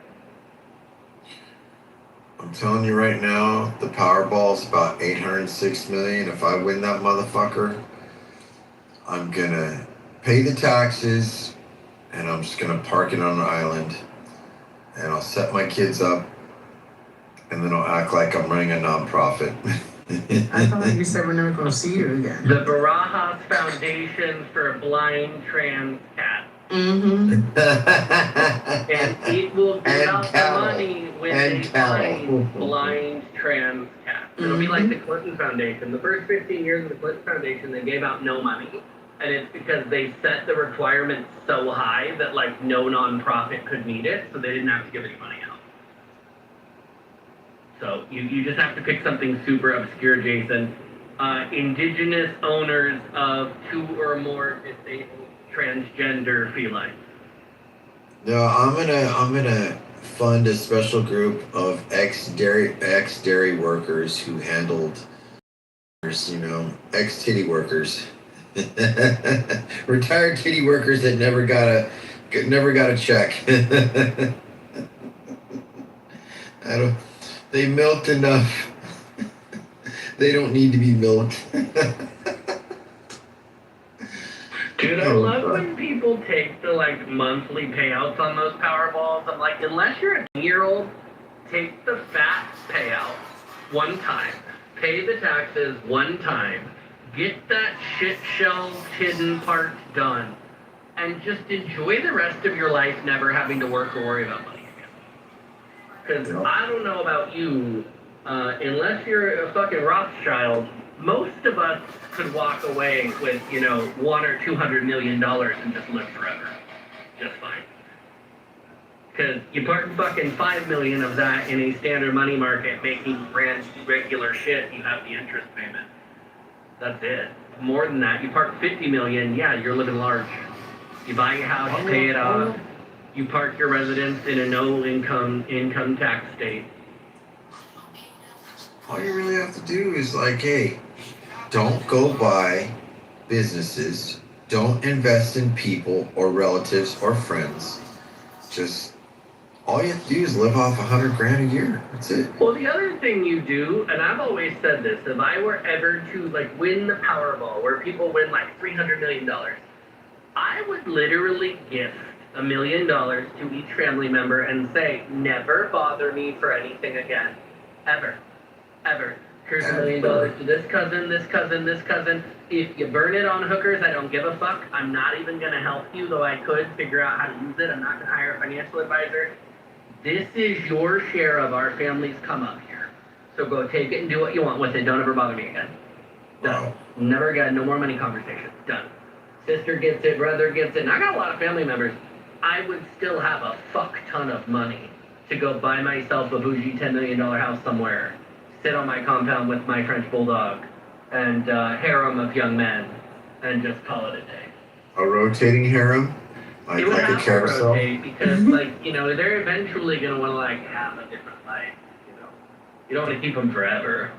I'm telling you right now, the Powerball's about 806 million. If I win that motherfucker, I'm gonna pay the taxes, and I'm just gonna park it on an island, and I'll set my kids up, and then I'll act like I'm running a nonprofit. I thought you said we're never gonna see you again. The Barajas Foundation for Blind Trans Cats. Mm-hmm. And it will give out the money when they find blind trans cats. It'll be like the Clinton Foundation. The first 15 years of the Clinton Foundation, they gave out no money. And it's because they set the requirements so high that like no nonprofit could meet it, so they didn't have to give any money out. So you just have to pick something super obscure, Jason. Indigenous owners of 2 or more disabled transgender felines. No, I'm gonna fund a special group of ex-dairy workers who handled, ex-titty workers. Retired titty workers that never got a Never got a check. I don't. They milked enough. They don't need to be milked. Dude, I love when people take the like monthly payouts on those Powerballs. I'm like, unless you're a 10-year-old, take the fat payout one time, pay the taxes one time, get that shit shell hidden part done, and just enjoy the rest of your life never having to work or worry about money again. Because I don't know about you, unless you're a fucking Rothschild, most of us could walk away with, $100 or $200 million and just live forever. Just fine. Because you put fucking 5 million of that in a standard money market making regular shit, you have the interest payment. That's it. More than that, you park 50 million, yeah, you're living large. You buy your house, you pay it off, you park your residence in a no income tax state. All you really have to do is like, hey, don't go buy businesses. Don't invest in people or relatives or friends. Just all you have to do is live off $100,000 a year. That's it. Well, the other thing you do, and I've always said this, if I were ever to win the Powerball, where people win $300 million, I would literally gift $1 million to each family member and say, never bother me for anything again, ever. Ever. Here's $1 million to this cousin, this cousin, this cousin. If you burn it on hookers, I don't give a fuck. I'm not even going to help you, though I could figure out how to use it. I'm not going to hire a financial advisor. This is your share of our family's come up here. So go take it and do what you want with it. Don't ever bother me again. Done. Wow. Never again. No more money conversation. Done. Sister gets it, brother gets it. And I got a lot of family members. I would still have a fuck ton of money to go buy myself a bougie $10 million house somewhere, sit on my compound with my French bulldog and harem of young men, and just call it a day. A rotating harem? It would like a have to carousel? rotate because, they're eventually going to want to, have a different life, You don't want to keep them forever.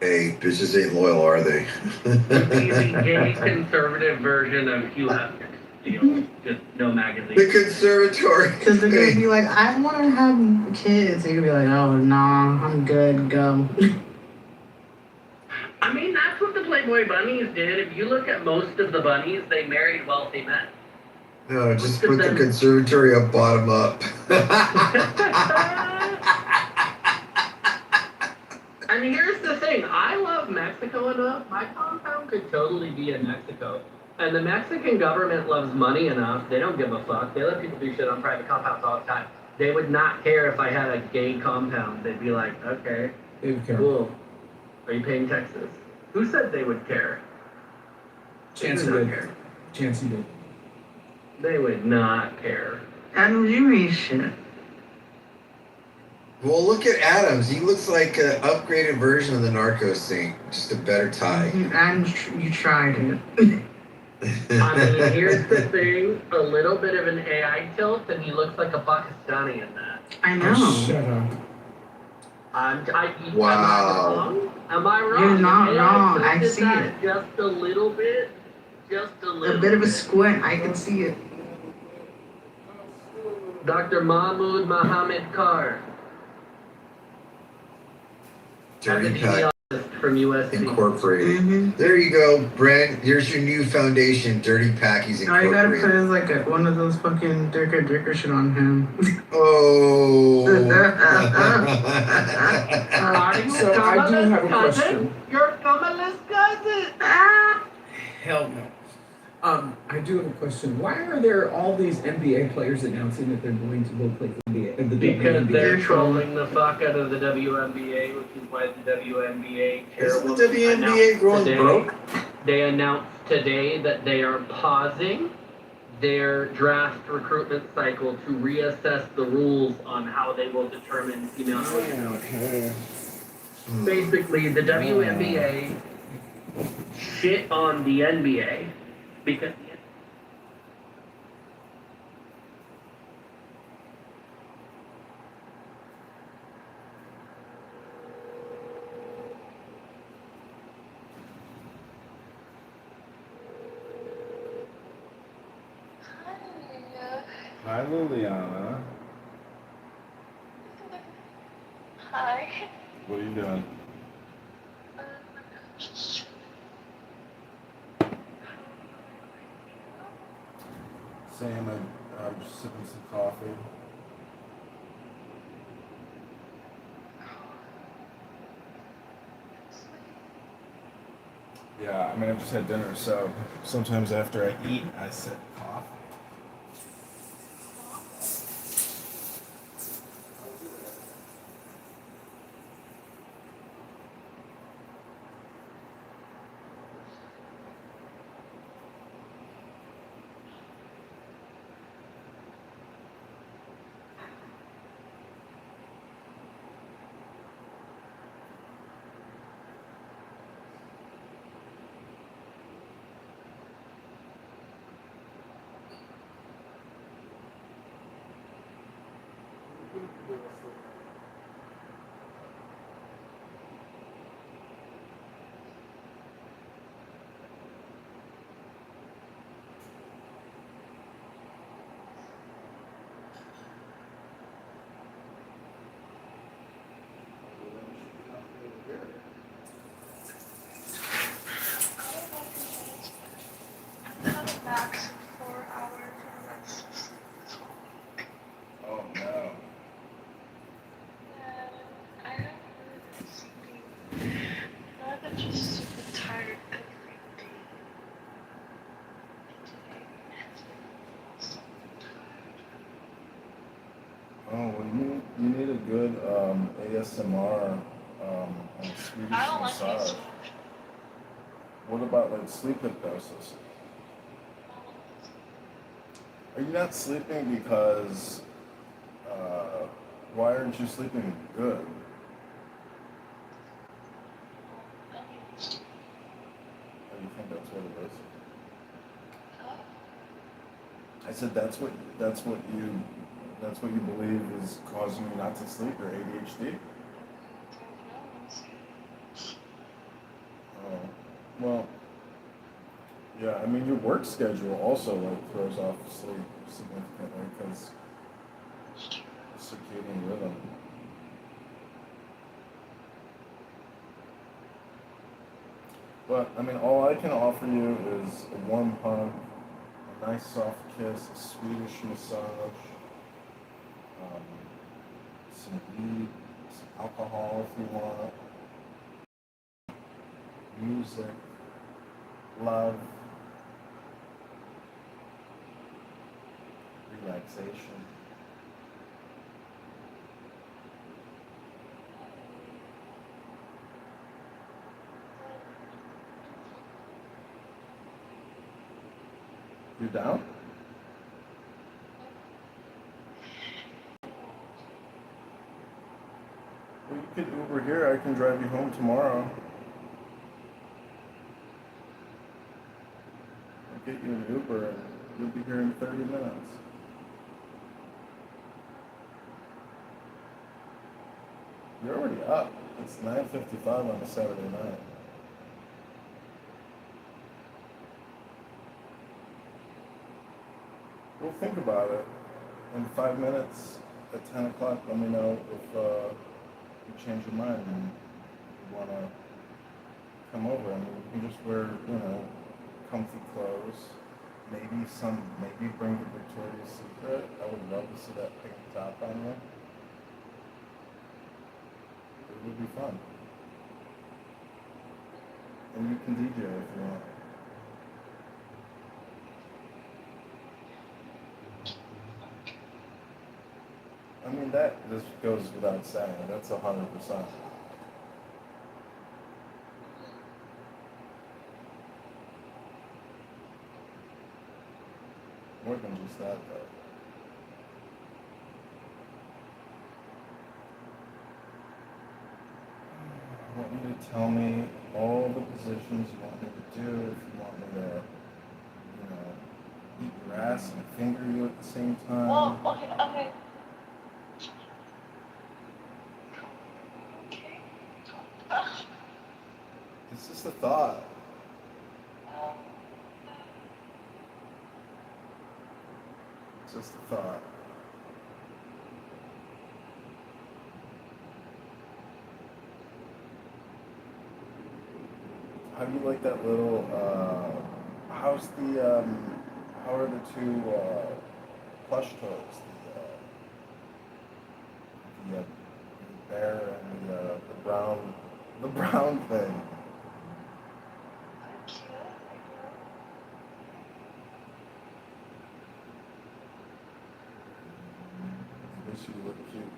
Hey, bitches ain't loyal, are they? Be the gay conservative version of Hugh Hefner's deal. Just no magazine. The conservatory. Because they're going to be like, I want to have kids. They're going to be like, oh, nah, I'm good, go. I mean, that's what the Playboy bunnies did. If you look at most of the bunnies, they married wealthy men. No, just put the conservatory up, bottom up. I mean, here's the thing. I love Mexico enough. My compound could totally be in Mexico. And the Mexican government loves money enough. They don't give a fuck. They let people do shit on private compounds all the time. They would not care if I had a gay compound. They'd be like, okay, cool. Are you paying taxes? Who said they would care? Chance They you would not did. care. Chance you did. They would not care. Adam, you read shit. Well, look at Adams. He looks like an upgraded version of the Narcos thing. Just a better tie. And you tried it. I mean, here's the thing. A little bit of an AI tilt, and he looks like a Pakistani in that. I know. Oh, shut up. Wow. Am I wrong? You're not AI wrong. I tilted see that it. Just a little bit. Just a little A bit of a squint. I can see it. Dr. Mahmoud Mohammed Kar. Dirty As a Pack genealogist from USC. Incorporated. There you go, Brent. Here's your new foundation, Dirty Packies All you gotta Incorporated. put is one of those fucking Dirker shit on him. Oh. So I do have a question. Your Kamala's cousin. Hell no. I do have a question. Why are there all these NBA players announcing that they're going to go play for the Because WNBA? they're trolling the fuck out of the WNBA, which is why the WNBA Isn't the WNBA growing broke? They announced today that they are pausing their draft recruitment cycle to reassess the rules on how they will determine female eligibility. Basically, the WNBA shit on the NBA because Hi, Liliana. Hi. What are you doing? Sam, I'm just sipping some coffee. Yeah, I mean, I just had dinner, so sometimes after I eat, I sip coffee. Max 4 hours and that's Oh no. I haven't really been sleeping. I've been just super tired every day. Today has been so Oh, well, you need a good ASMR and Swedish I don't like massage. ASMR. What about like sleep hypnosis? Are you not sleeping because why aren't you sleeping good? Oh, you think that's what it is? I said that's what you believe is causing you not to sleep, or ADHD? Oh, well, yeah, I mean your work schedule also like throws off sleep significantly because circadian rhythm. But I mean, all I can offer you is a warm hug, a nice soft kiss, a Swedish massage, um, some weed, some alcohol if you want, music, love, relaxation. You down? Well, you could Uber here. I can drive you home tomorrow. I'll get you an Uber and you'll be here in 30 minutes. You're already up. It's 9:55 on a Saturday night. We'll think about it. In 5 minutes at 10 o'clock, let me know if you change your mind and you want to come over. I mean, you can just wear, comfy clothes. Maybe bring the Victoria's Secret. I would love to see that pink top on you. It would be fun. And you can DJ if you want. I mean, that just goes without saying. That's 100%. More than just that, though. I want you to tell me all the positions you want me to do. If you want me to, eat your ass and finger you at the same time. well, okay. It's just a thought. It's just a thought. how do you like that little? How's the How are the two plush toys? The bear and the brown thing. They should look cute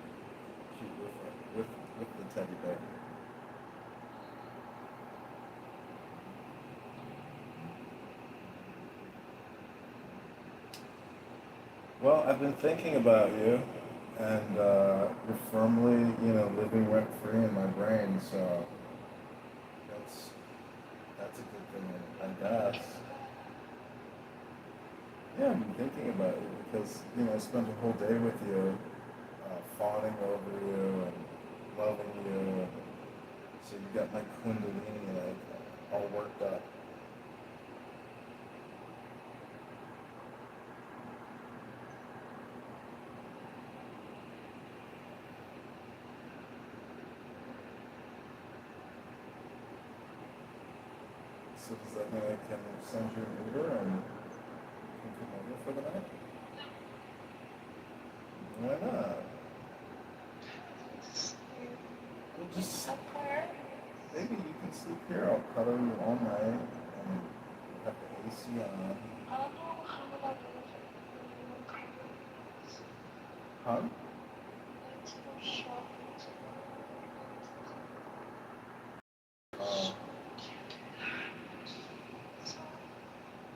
with the teddy bear. Well, I've been thinking about you, and you're firmly, living rent free in my brain. So that's a good thing, I guess. Yeah, I've been thinking about you because I spent a whole day with you, fawning over you and loving you. And so you got my kundalini like all worked up. So does that mean I can send you an Uber and you can come over for the night? Why not? Well, just maybe you can sleep here. I'll cuddle you all night and have the AC on. Huh?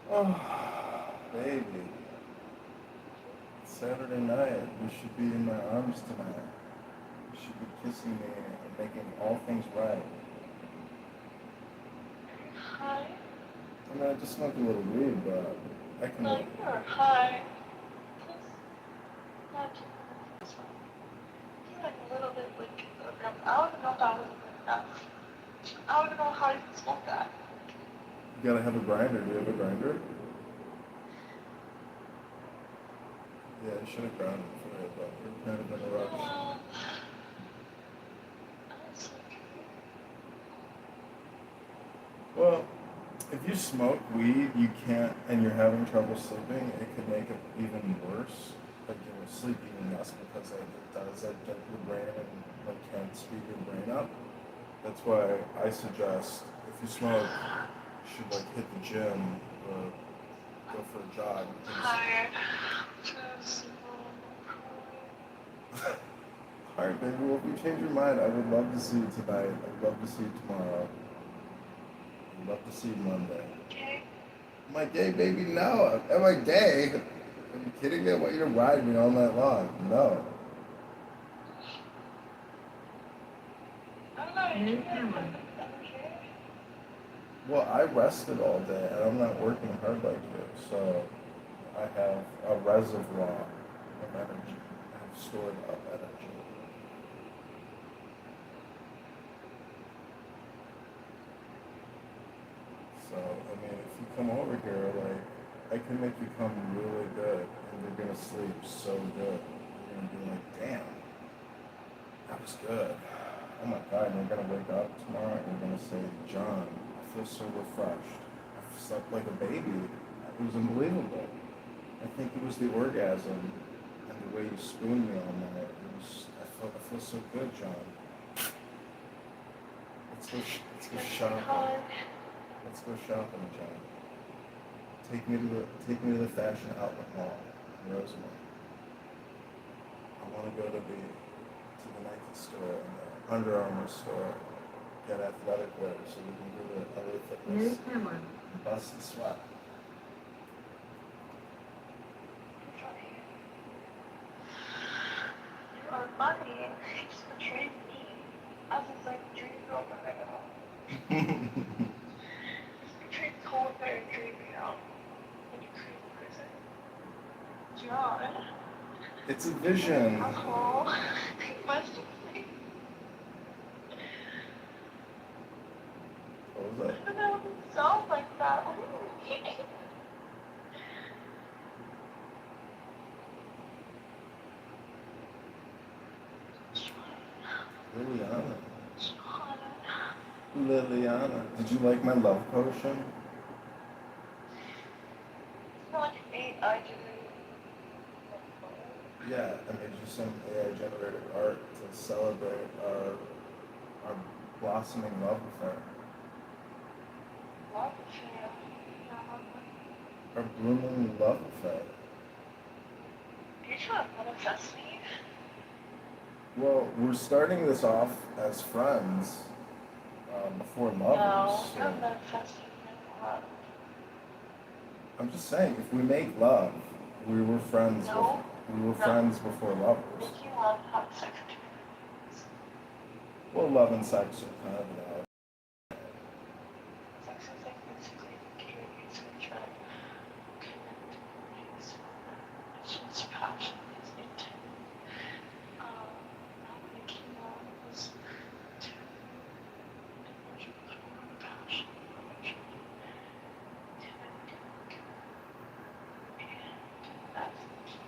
Oh, baby. It's Saturday night. You should be in my arms tonight. You should be kissing me and making all things right. Hi. I mean, I just smoked a little weed, but I can. No, you're high. Please, not too much. I feel like a little bit like I don't know if that was enough. I don't know how you can smoke that. You gotta have a grinder. Do you have a grinder? Yeah, I should have grounded for it, but we're kind of in a rush. Well, if you smoke weed, you can't, and you're having trouble sleeping, it could make it even worse. Like sleep even less because it does that your brain and can't speed your brain up. That's why I suggest if you smoke, you should hit the gym or go for a jog. Tired. Alright, baby, well, if you change your mind, I would love to see you tonight. I'd love to see you tomorrow. I'd love to see you Monday. Okay. Am I gay, baby? No. Am I gay? Are you kidding me? I want you to ride me all night long. No. Well, I rested all day, and I'm not working hard like you, so I have a reservoir of energy. I have stored up energy. So, I mean, if you come over here, I can make you come really good, and you're gonna sleep so good. You're gonna be like, damn, that was good. Oh my God, and you're gonna wake up tomorrow and you're gonna say, John, I feel so refreshed. I slept like a baby. It was unbelievable. I think it was the orgasm and the way you spooned me all night. I feel so good, John. Let's go shopping. Let's go shopping, John. Take me to the fashion outlet mall in Rosemont. I want to go to the Nike store and the Under Armour store, get athletic wear so we can do the LA Fitness and bust and sweat. You are funny. You just betrayed me. I was like dream girlfriend right now. Just betrayed this whole entire dream out. And you crazy person. John. It's a vision. Asshole. You must be. What was that? I don't know. It sounds like that. What do you mean? Liliana. John. Liliana, did you like my love potion? It's not like an AI generated. Yeah, I made you some AI generated art to celebrate our blossoming love affair. Love affair. Our blooming love affair. Are you trying to manifest me? Well, we're starting this off as friends, before lovers. No, I'm manifesting love. I'm just saying, if we make love, we were friends. No. We were friends before lovers. Making love, having sex with you. Well, love and sex are kind of love. Sex is like basically communicating to each other. Connect. It's just passion. It's intent. Not making love is to energy for passion, emotion, connecting. And that's the key.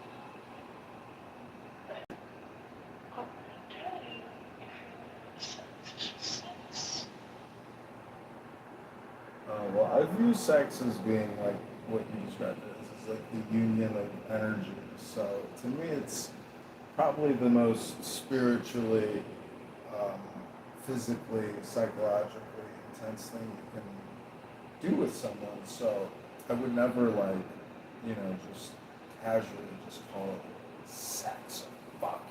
But what we're doing, if you're sex, is just sex. Well, I view sex as being like what you described it as like the union of energy. So to me, it's probably the most spiritually, um, physically, psychologically intense thing you can do with someone. So I would never just casually just call it sex or fuck.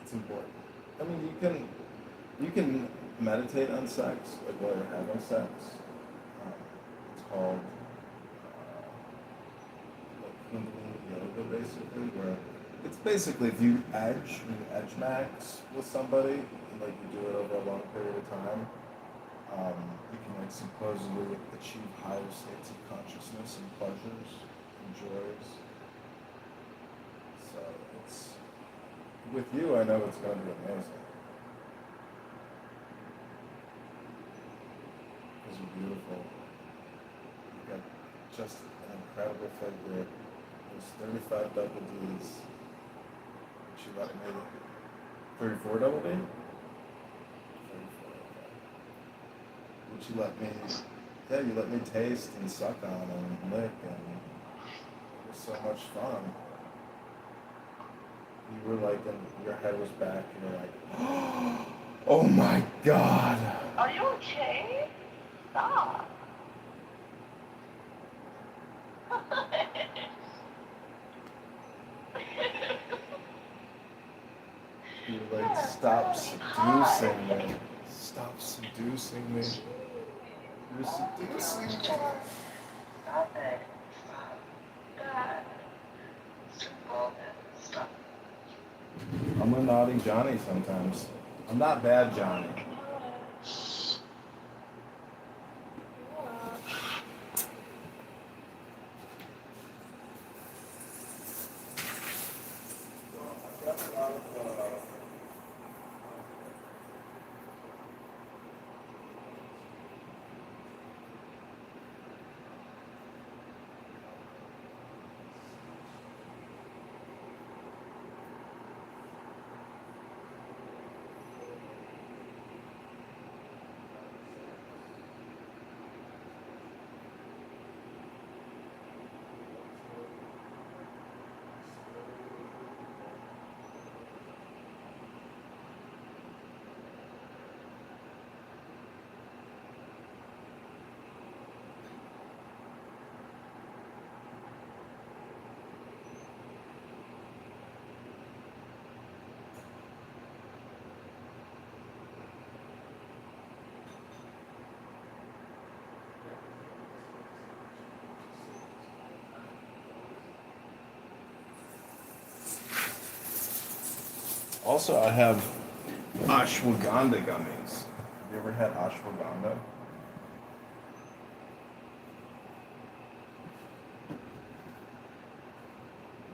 It's important. I mean, you can meditate on sex, like while you're having sex. It's called like Kundalini yoga, basically, where it's basically if you edge max with somebody, and like you do it over a long period of time, you can like supposedly achieve higher states of consciousness and pleasures and joys. So it's with you, I know it's going to be amazing. Because you're beautiful. You got just an incredible figure. There's 35 double D's. Would you let me? 34 double D? 34, okay. Would you let me? Yeah, you let me taste and suck on and lick, and it was so much fun. You were like, and your head was back, and you're like, oh my god. Are you okay? Stop. You were like, stop seducing me. Stop seducing me. You're seducing me. Stop it. Stop that. Simple and stop. I'm a naughty Johnny sometimes. I'm not bad Johnny. Also, I have ashwagandha gummies. Have you ever had ashwagandha?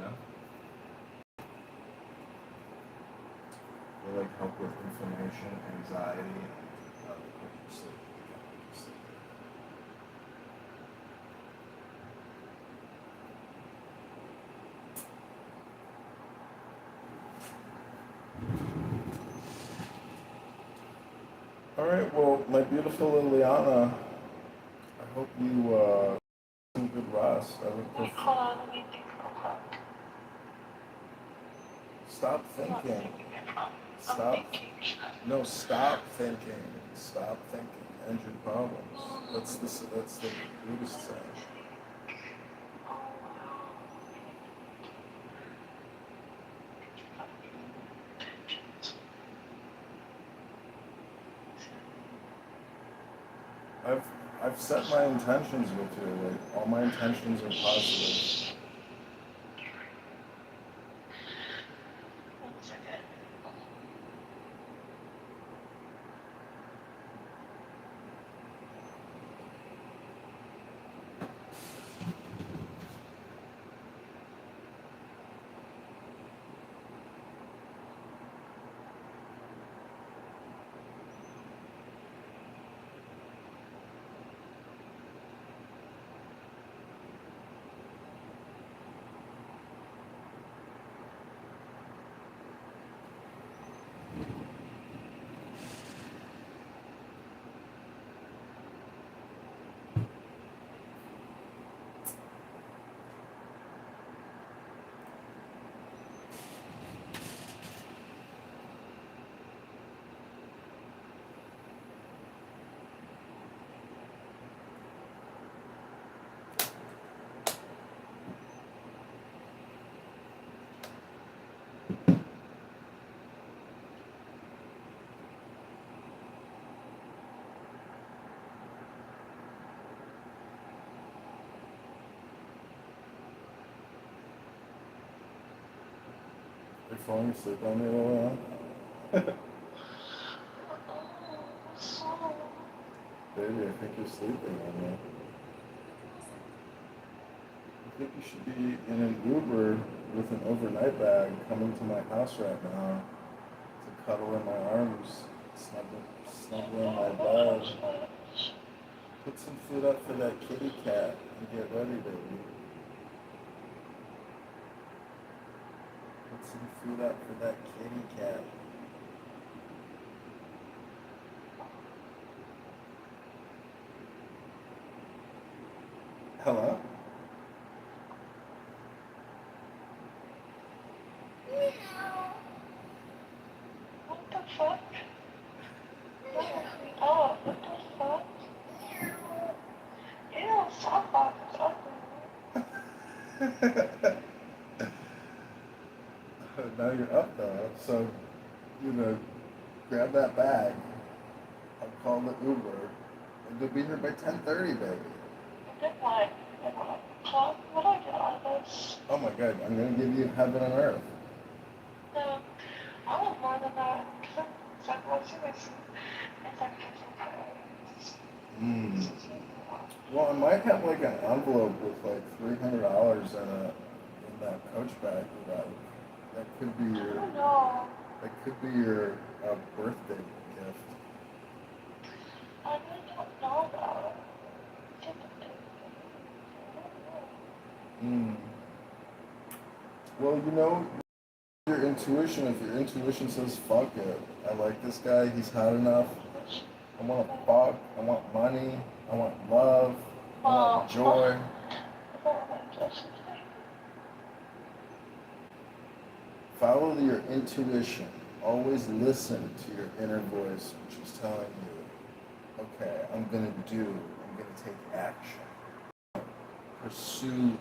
No? They like help with inflammation, anxiety, and put you to sleep. my beautiful Liliana, I hope you some good rest. I would Wait, hold on, let me think real quick. Stop I'm not thinking. thinking it wrong. I'm Stop. thinking. No, stop thinking. Stop thinking. End your problems. That's the Buddhist saying. I've set my intentions with you. Like all my intentions are positive. One second. You're falling asleep on me, Liliana? Baby, I think you're sleeping on me. I think you should be in an Uber with an overnight bag coming to my house right now to cuddle in my arms, snuggle in my bed. Put some food up for that kitty cat and get ready, baby. Put some food up for that kitty cat. Hello? What the fuck? Oh, what the fuck? Ew, stop that. Now you're up though, so, grab that bag. I'll call the Uber, and you'll be here by 10:30, baby. Then what? What do I get out of this? Oh my God, I'm gonna give you heaven on earth. No, I want more than that. It's like watching my sleep. It's like Well, I might have like an envelope with like $300 in that coach bag you got. That could be your. I don't know. That could be your birthday gift. I really don't know though. Well, your intuition, if your intuition says fuck it, I like this guy, he's hot enough, I want to fuck, I want money, I want love, I want joy. Follow your intuition. Always listen to your inner voice, which is telling you, okay, I'm going to take action. Pursue.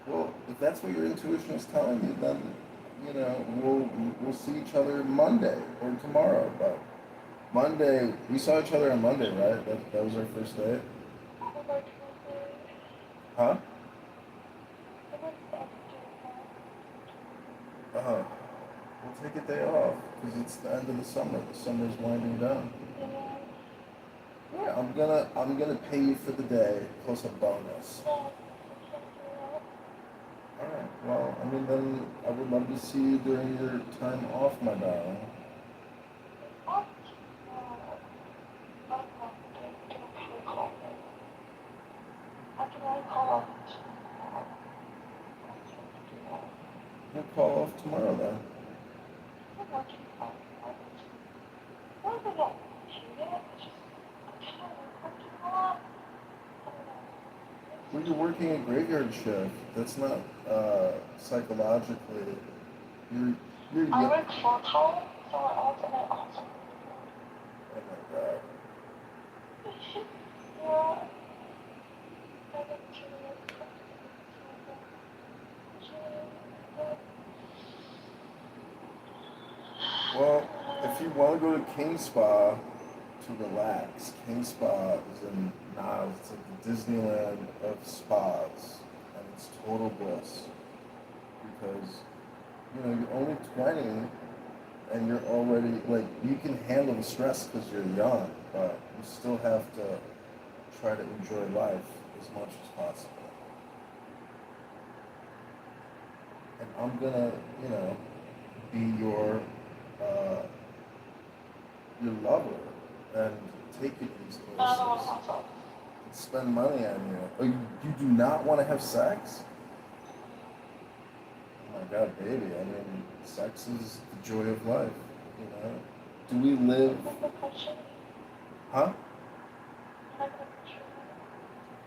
Well, if that's what your intuition is telling you, then, we'll see each other Monday or tomorrow. But Monday, we saw each other on Monday, right? That was our first date? Huh? We'll take a day off because it's the end of the summer. The summer's winding down. Yeah, I'm gonna pay you for the day plus a bonus. Alright, well, then I would love to see you during your time off, my darling. We'll call off tomorrow then. When you're working a graveyard shift, that's not psychologically. You're I young. work full time, so I alternate also. Oh my god. Yeah. I work 2 years. Well, if you want to go to King Spa to relax, King Spa is in Niles. It's like the Disneyland of spas, and it's total bliss because you're only 20 and you're already like you can handle the stress because you're young, but you still have to try to enjoy life as much as possible. And I'm gonna, be uh, your lover and take you to these I don't want to places have sex. and spend money on you. Oh, you do not want to have sex? Oh my god, baby. I mean, sex is the joy of life, you know? Do we live. Huh?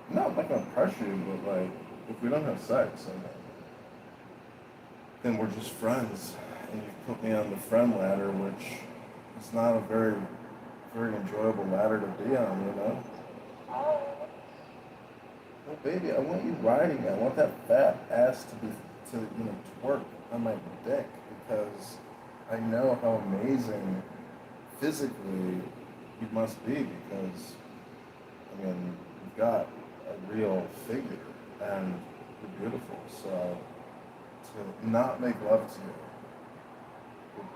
No, I'm not gonna pressure you, but like, if we don't have sex, then we're just friends. And you put me on the friend ladder, which is not a very, very enjoyable ladder to be on, you know? Well, baby, I want you riding. I want that fat ass to twerk on my dick because I know how amazing physically you must be because, I mean, you've got a real figure and you're beautiful. So to not make love to you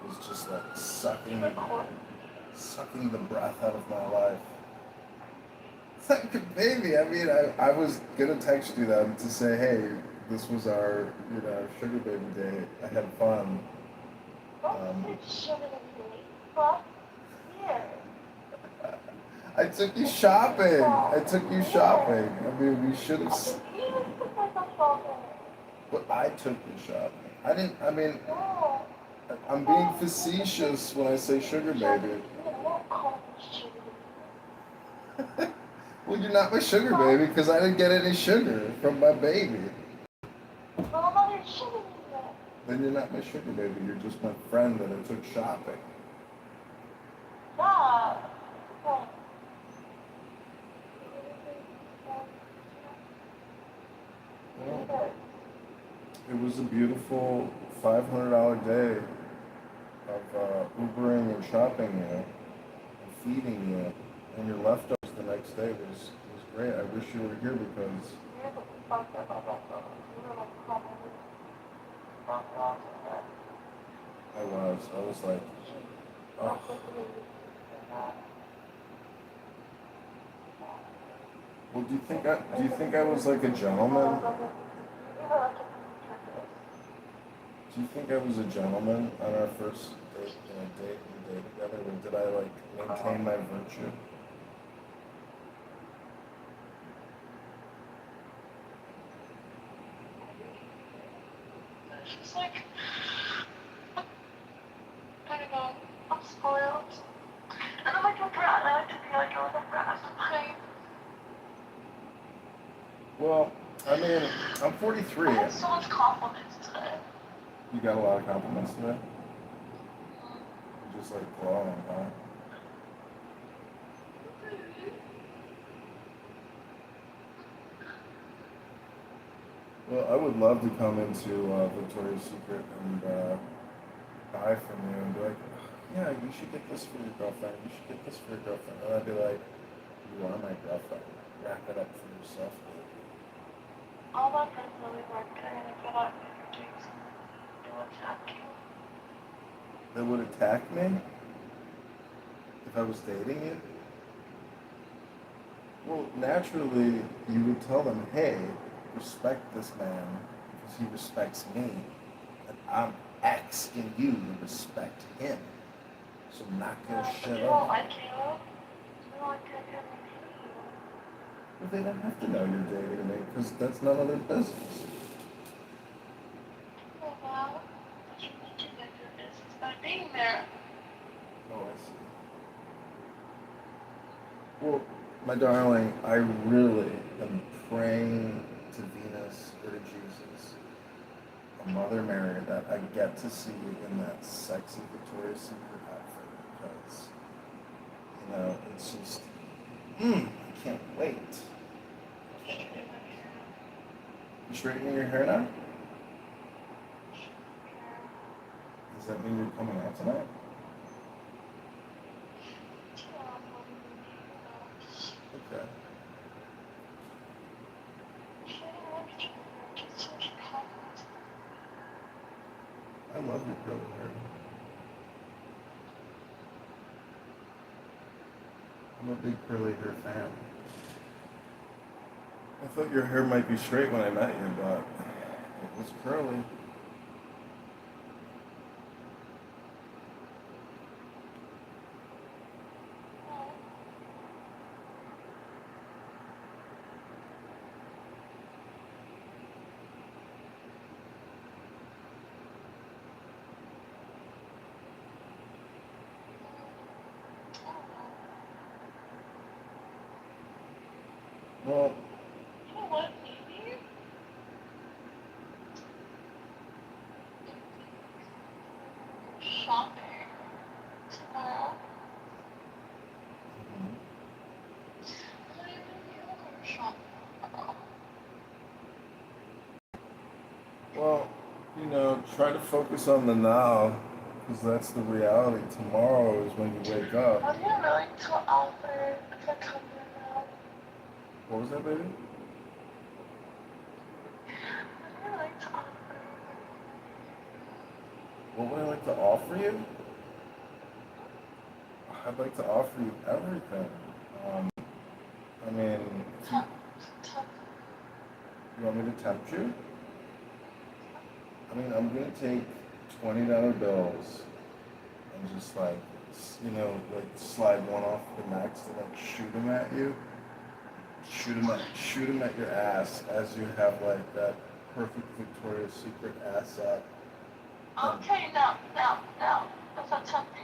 is just like sucking the breath out of my life. Baby, I mean, I was gonna text you that to say, hey, this was our, sugar baby day. I had fun. I took you shopping. I mean, we should have. But I took you shopping. I didn't. I mean, I'm being facetious when I say sugar baby. Well, you're not my sugar baby because I didn't get any sugar from my baby. Then you're not my sugar baby. You're just my friend that I took shopping. Well, it was a beautiful $500 day of Ubering and shopping you, and feeding you, and your leftovers the next day was great. I wish you were here because I was like, oh. Well, do you think I was like a gentleman? Do you think I was a gentleman on our first date, date together? Or did I like maintain my virtue? It's like, I don't know, I'm spoiled. And I'm like a brat, I like to be like a little brat sometimes. Well, I mean, I'm 43. I had so much compliments today. You got a lot of compliments today? You're just like glowing, huh? Well, I would love to come into Victoria's Secret and buy from you and be like, yeah, you should get this for your girlfriend. You should get this for your girlfriend. And I'd be like, you are my girlfriend. Wrap it up for yourself, baby. All my friends really work today and I get out and doing something. They'll attack you. They would attack me if I was dating you? Well, naturally, you would tell them, hey, respect this man because he respects me. And I'm asking you to respect him. So knock your shit You don't off. like you. You don't like to get me. Well, they don't have to know you're dating me because that's none of their business. Oh, wow. But you're making it your business by being there. Oh, I see. Well, my darling, I really am praying married that I get to see you in that sexy Victoria's Secret outfit because, you know, it's just, I can't wait. You straightening your hair now? Does that mean you're coming out tonight? Okay. I love your curly hair. I'm a big curly hair fan. I thought your hair might be straight when I met you, but it was curly. Well, You know what, maybe? Shopping tomorrow. well, you know, try to focus on the now, because that's the reality. Tomorrow is when you wake up. I'd be willing to offer if I come here now. What was that, baby? I'd be willing to offer. What would I like to offer you? I'd like to offer you everything. I mean, you want me to tempt you? I mean, I'm gonna take $20 bills and just like, you know, like slide one off the next and like shoot them at you. Shoot them at your ass as you have like that perfect Victoria's Secret ass up. Okay, no. That's not tempting.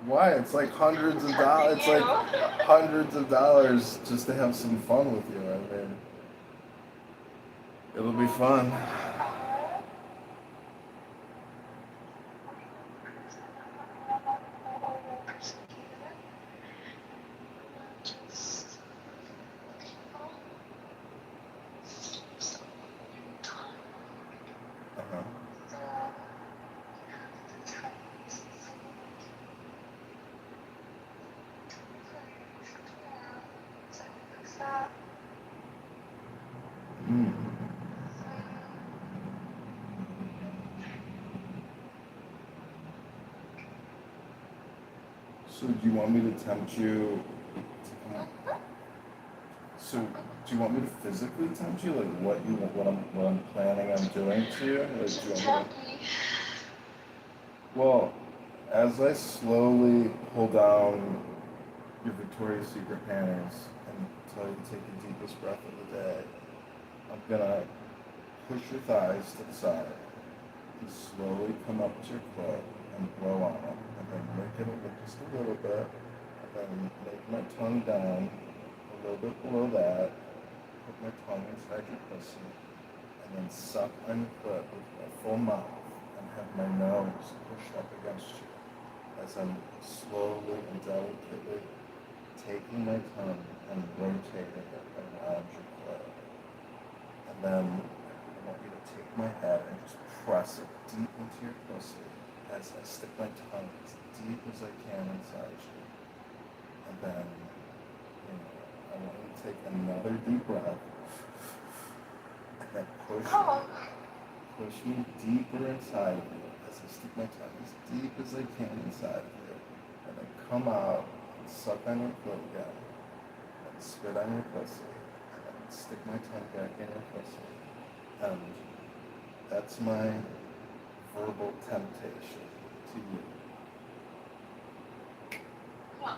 Why? It's like hundreds of dollars. It's like hundreds of dollars just to have some fun with you. I mean, it'll be fun. Uh-huh. Mm. So do you want me to tempt you to come? So do you want me to physically tempt you? Like what I'm planning on doing to you? Like, do you want me to... Well, as I slowly pull down your Victoria's Secret panties and tell you to take the deepest breath of the day, I'm gonna push your thighs to the side and slowly come up to your clit and blow on it, and then lick it just a little bit, and then make my tongue down a little bit below that, put my tongue inside your pussy, and then suck on your clit with a full mouth and have my nose pushed up against you as I'm slowly and delicately taking my tongue and rotating it around your clit. And then I want you to take my head and just press it deep into your pussy as I stick my tongue as deep as I can inside you. And then, you know, I want you to take another deep breath and then push me deeper inside of you as I stick my tongue as deep as I can inside of you. And then come out and suck on your clit again. And spit on your pussy. And then stick my tongue back in your pussy. And that's my verbal temptation to you. No.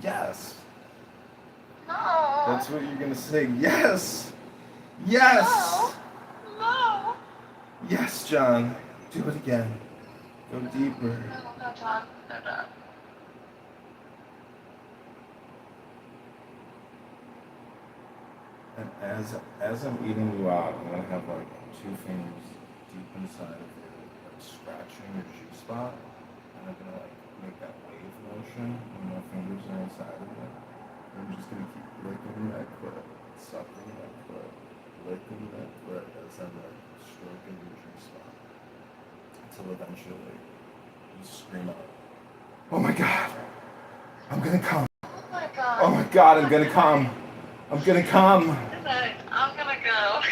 Yes. No. That's what you're gonna say. Yes. Yes. No. Yes, John. Do it again. Go deeper. No, John. No. And as I'm eating you out, I'm gonna have like 2 fingers deep inside of your, like scratching your G spot, and I'm gonna like make that wave motion when my fingers are inside of it. And I'm just gonna keep licking that clit, sucking that clit, licking that clit as I'm like stroking your G spot, until eventually you scream out, "Oh my god, I'm gonna come! Oh my god. Oh my god, I'm gonna come! I'm gonna come!" I'm gonna go.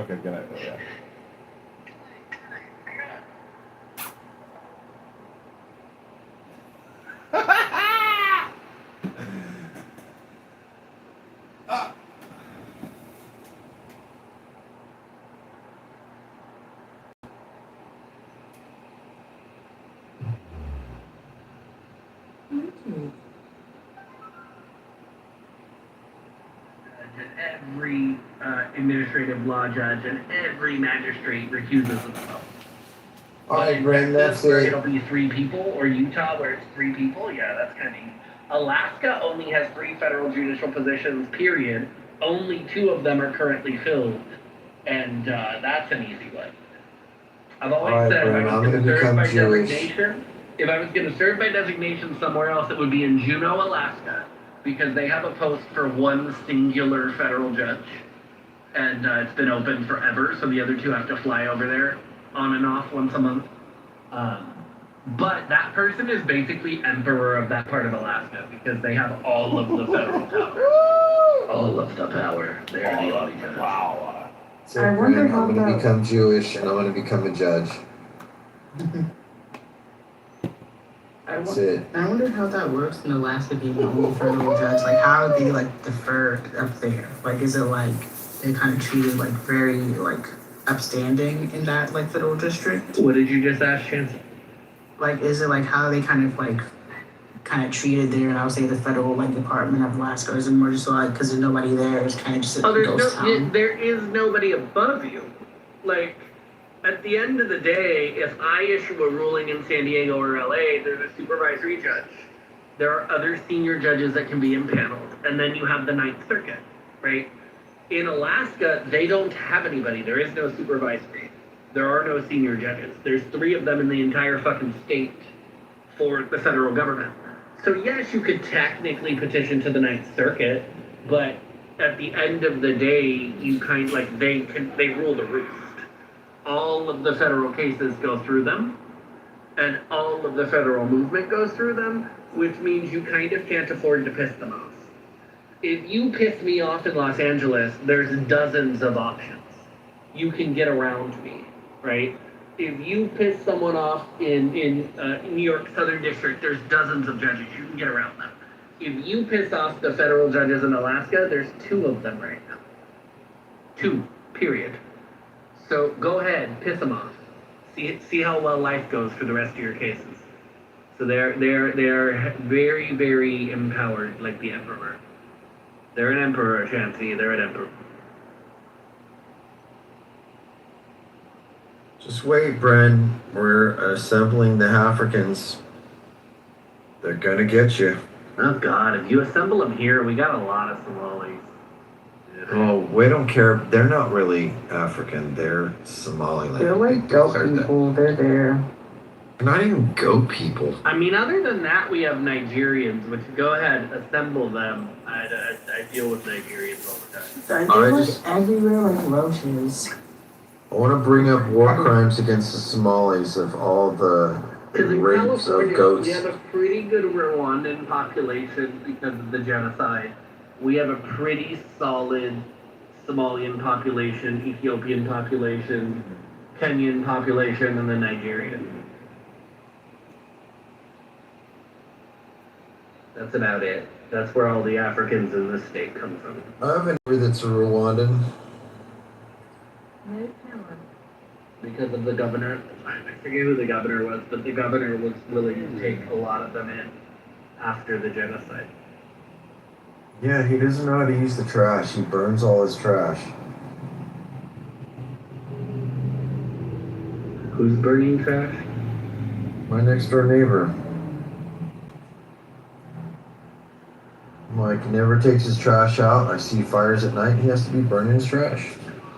Okay, good night, Lilia. Every administrative law judge and every magistrate recuses themselves. All right, Brandon, that's Where it. it'll be 3 people, or Utah where it's 3 people, yeah, that's kind of neat. Alaska only has 3 federal judicial positions, period. Only 2 of them are currently filled, and that's an easy one. I've always All right, said if Brandon, I I'm was gonna going to serve become by Jewish. designation, if I was going to serve by designation somewhere else, it would be in Juneau, Alaska, because they have a post for 1 singular federal judge, and it's been open forever, so the other 2 have to fly over there on and off once a month. But that person is basically emperor of that part of Alaska because they have all of the federal power. All of the power. They're the only judge. Wow. So, Brandon, I'm gonna become Jewish and I'm gonna become a judge. That's it. I wonder how that works in Alaska being the only federal judge. Like, how do they like defer up there? Like, is it like they kind of treated like very like upstanding in that like federal district? What did you just ask, Chance? Like, is it like how they kind of treated there? And I would say the federal like Department of Alaska, or is it more just like because there's nobody there? It's kind of just a ghost town. There is nobody above you. Like, at the end of the day, if I issue a ruling in San Diego or LA, there's a supervisory judge. There are other senior judges that can be impaneled, and then you have the Ninth Circuit, right? In Alaska, they don't have anybody. There is no supervisory. There are no senior judges. There's 3 of them in the entire fucking state for the federal government. So yes, you could technically petition to the Ninth Circuit, but at the end of the day, you kind of like they rule the roost. All of the federal cases go through them, and all of the federal movement goes through them, which means you kind of can't afford to piss them off. If you piss me off in Los Angeles, there's dozens of options. You can get around me, right? If you piss someone off in New York Southern District, there's dozens of judges. You can get around them. If you piss off the federal judges in Alaska, there's 2 of them right now. 2, period. So go ahead, piss them off. See how well life goes for the rest of your cases. So they're very, very empowered, like the emperor. They're an emperor, Chansey. They're an emperor. Just wait, Bren. We're assembling the Africans. They're gonna get you. Oh God, if you assemble them here, we got a lot of Somalis. Oh, we don't care. They're not really African. They're Somaliland. They're like goat people. They're there. They're not even goat people. I mean, other than that, we have Nigerians, which go ahead, assemble them. I deal with Nigerians all the time. They're like everywhere like roaches. I want to bring up war crimes against the Somalis of all the Because in rapes of California, goats. we have a pretty good Rwandan population because of the genocide. We have a pretty solid Somalian population, Ethiopian population, Kenyan population, and the Nigerian. That's about it. That's where all the Africans in this state come from. I have a neighbor that's a Rwandan. Because of the governor at the time. I forget who the governor was, but the governor was willing to take a lot of them in after the genocide. Yeah, he doesn't know how to use the trash. He burns all his trash. Who's burning trash? My next door neighbor. I'm Mike never takes his trash out. I see fires at night. He has to be burning his trash.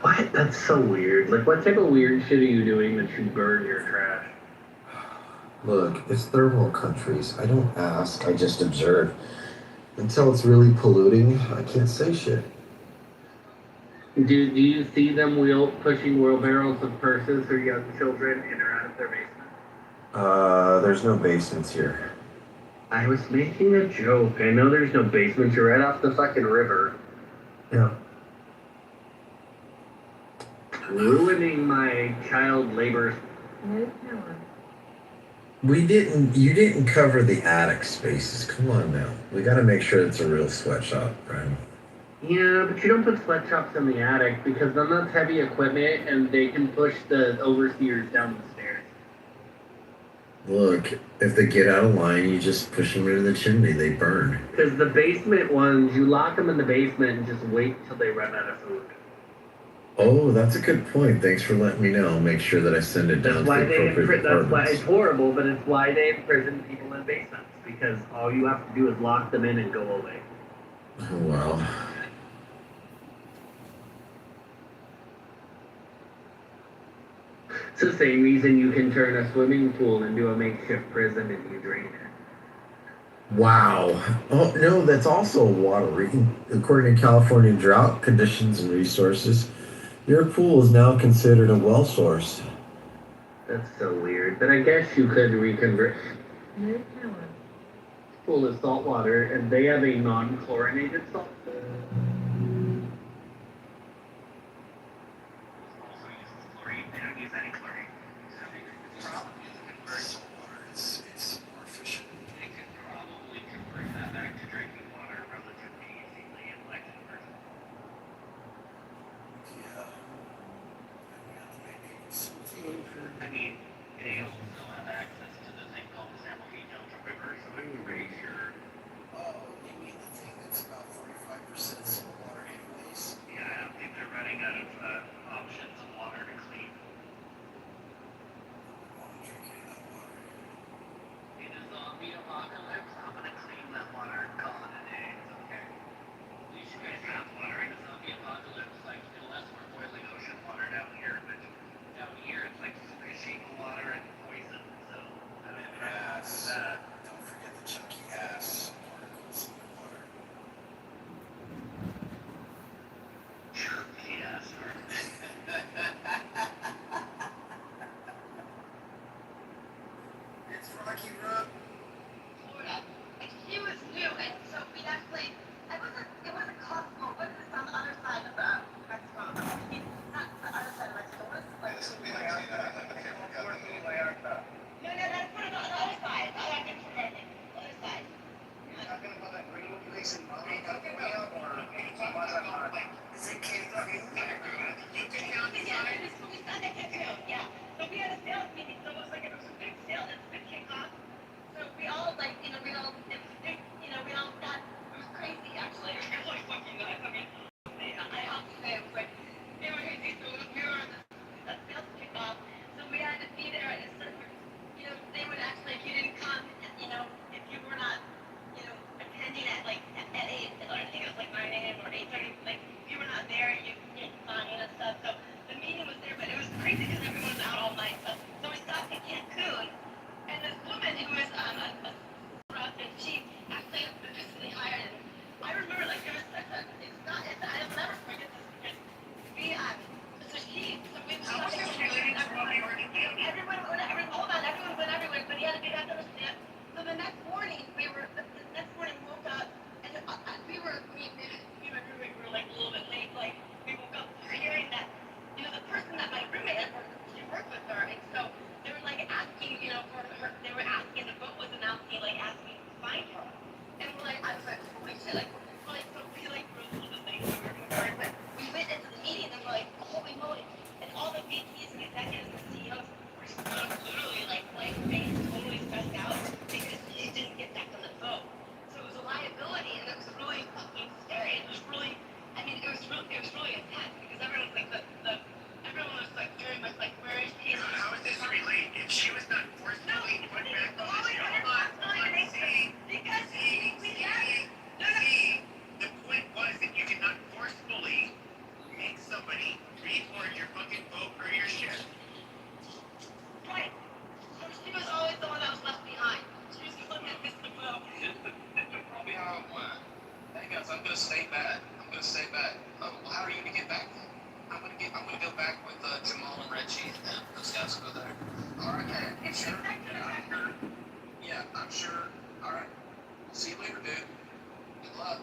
What? That's so weird. Like, what type of weird shit are you doing that you burn your trash? Look, it's third world countries. I don't ask. I just observe. Until it's really polluting, I can't say shit. Do you see them pushing wheelbarrows of purses for young children in or out of their basement? There's no basements here. I was making a joke. I know there's no basements. You're right off the fucking river. Yeah. Ruining my child labor. You didn't cover the attic spaces. Come on now. We gotta make sure it's a real sweatshop, right? Yeah, but you don't put sweatshops in the attic because then that's heavy equipment and they can push the overseers down the stairs. Look, if they get out of line, you just push them into the chimney. They burn. Because the basement ones, you lock them in the basement and just wait till they run out of food. Oh, that's a good point. Thanks for letting me know. I'll make sure that I send it down to the appropriate That's why it's departments. horrible, but it's why they imprison people in basements. Because all you have to do is lock them in and go away. Oh, well. It's the same reason you can turn a swimming pool into a makeshift prison and you drain it. Wow. Oh, no, that's also water. According to California drought conditions and resources, your pool is now considered a well source. That's so weird. But I guess you could reconvert. Pool is salt water, and they have a non-chlorinated salt. It's more efficient. They could probably convert that back to drinking water relatively easily in Lexington. I mean, they also have access to the thing called the San Joaquin Delta River, so if you raise your... Oh, you mean the thing that's about 45% salt water anyways? Yeah, I don't think they're running out of options of water to clean. In a zombie apocalypse, I'm gonna clean that water and call it a day. It's okay. At least you guys have water in a zombie apocalypse, like, unless we're boiling ocean water down here, but down here it's like fishing water and poison, so I don't know Yes. that. Don't forget the chunky ass particles in the water. Chunky ass. It's Rocky Road. Florida. He was new, and so we actually, it wasn't Costco, but it was on the other side of the Mexico. Not the other side of Mexico, what is it? Like, no, that's not the other side. I like it from the other side. You're talking about that green place in Bobby, or is it Kitover? Yeah, we saw that too, yeah. So we had a sales meeting, so it was like, it was a big sale that's been kicked off. So I'm sure. All right. See you later, dude. Good luck.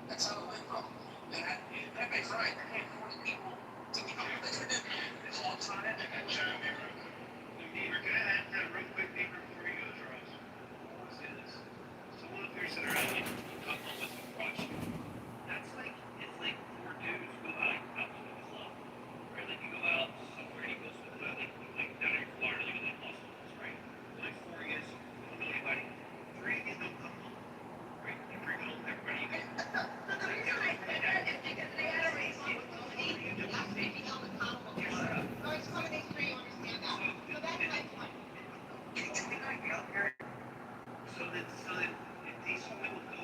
That's how it went, bro. That makes right. I had 40 people to be on this whole time. I got John Beaver. Beaver, can I add that real quick, Beaver, before you go, Charles? I want to say this. So one of the sitting around you, come home with some watch. That's like, it's like 4 dudes go out to the club. Right? Like you go out somewhere, you go somewhere, like down in Florida, you go to Las Vegas, right? Like 4 of you, you don't know anybody. 3 of you don't come home. Right? You bring home everybody you get. So that if these women would go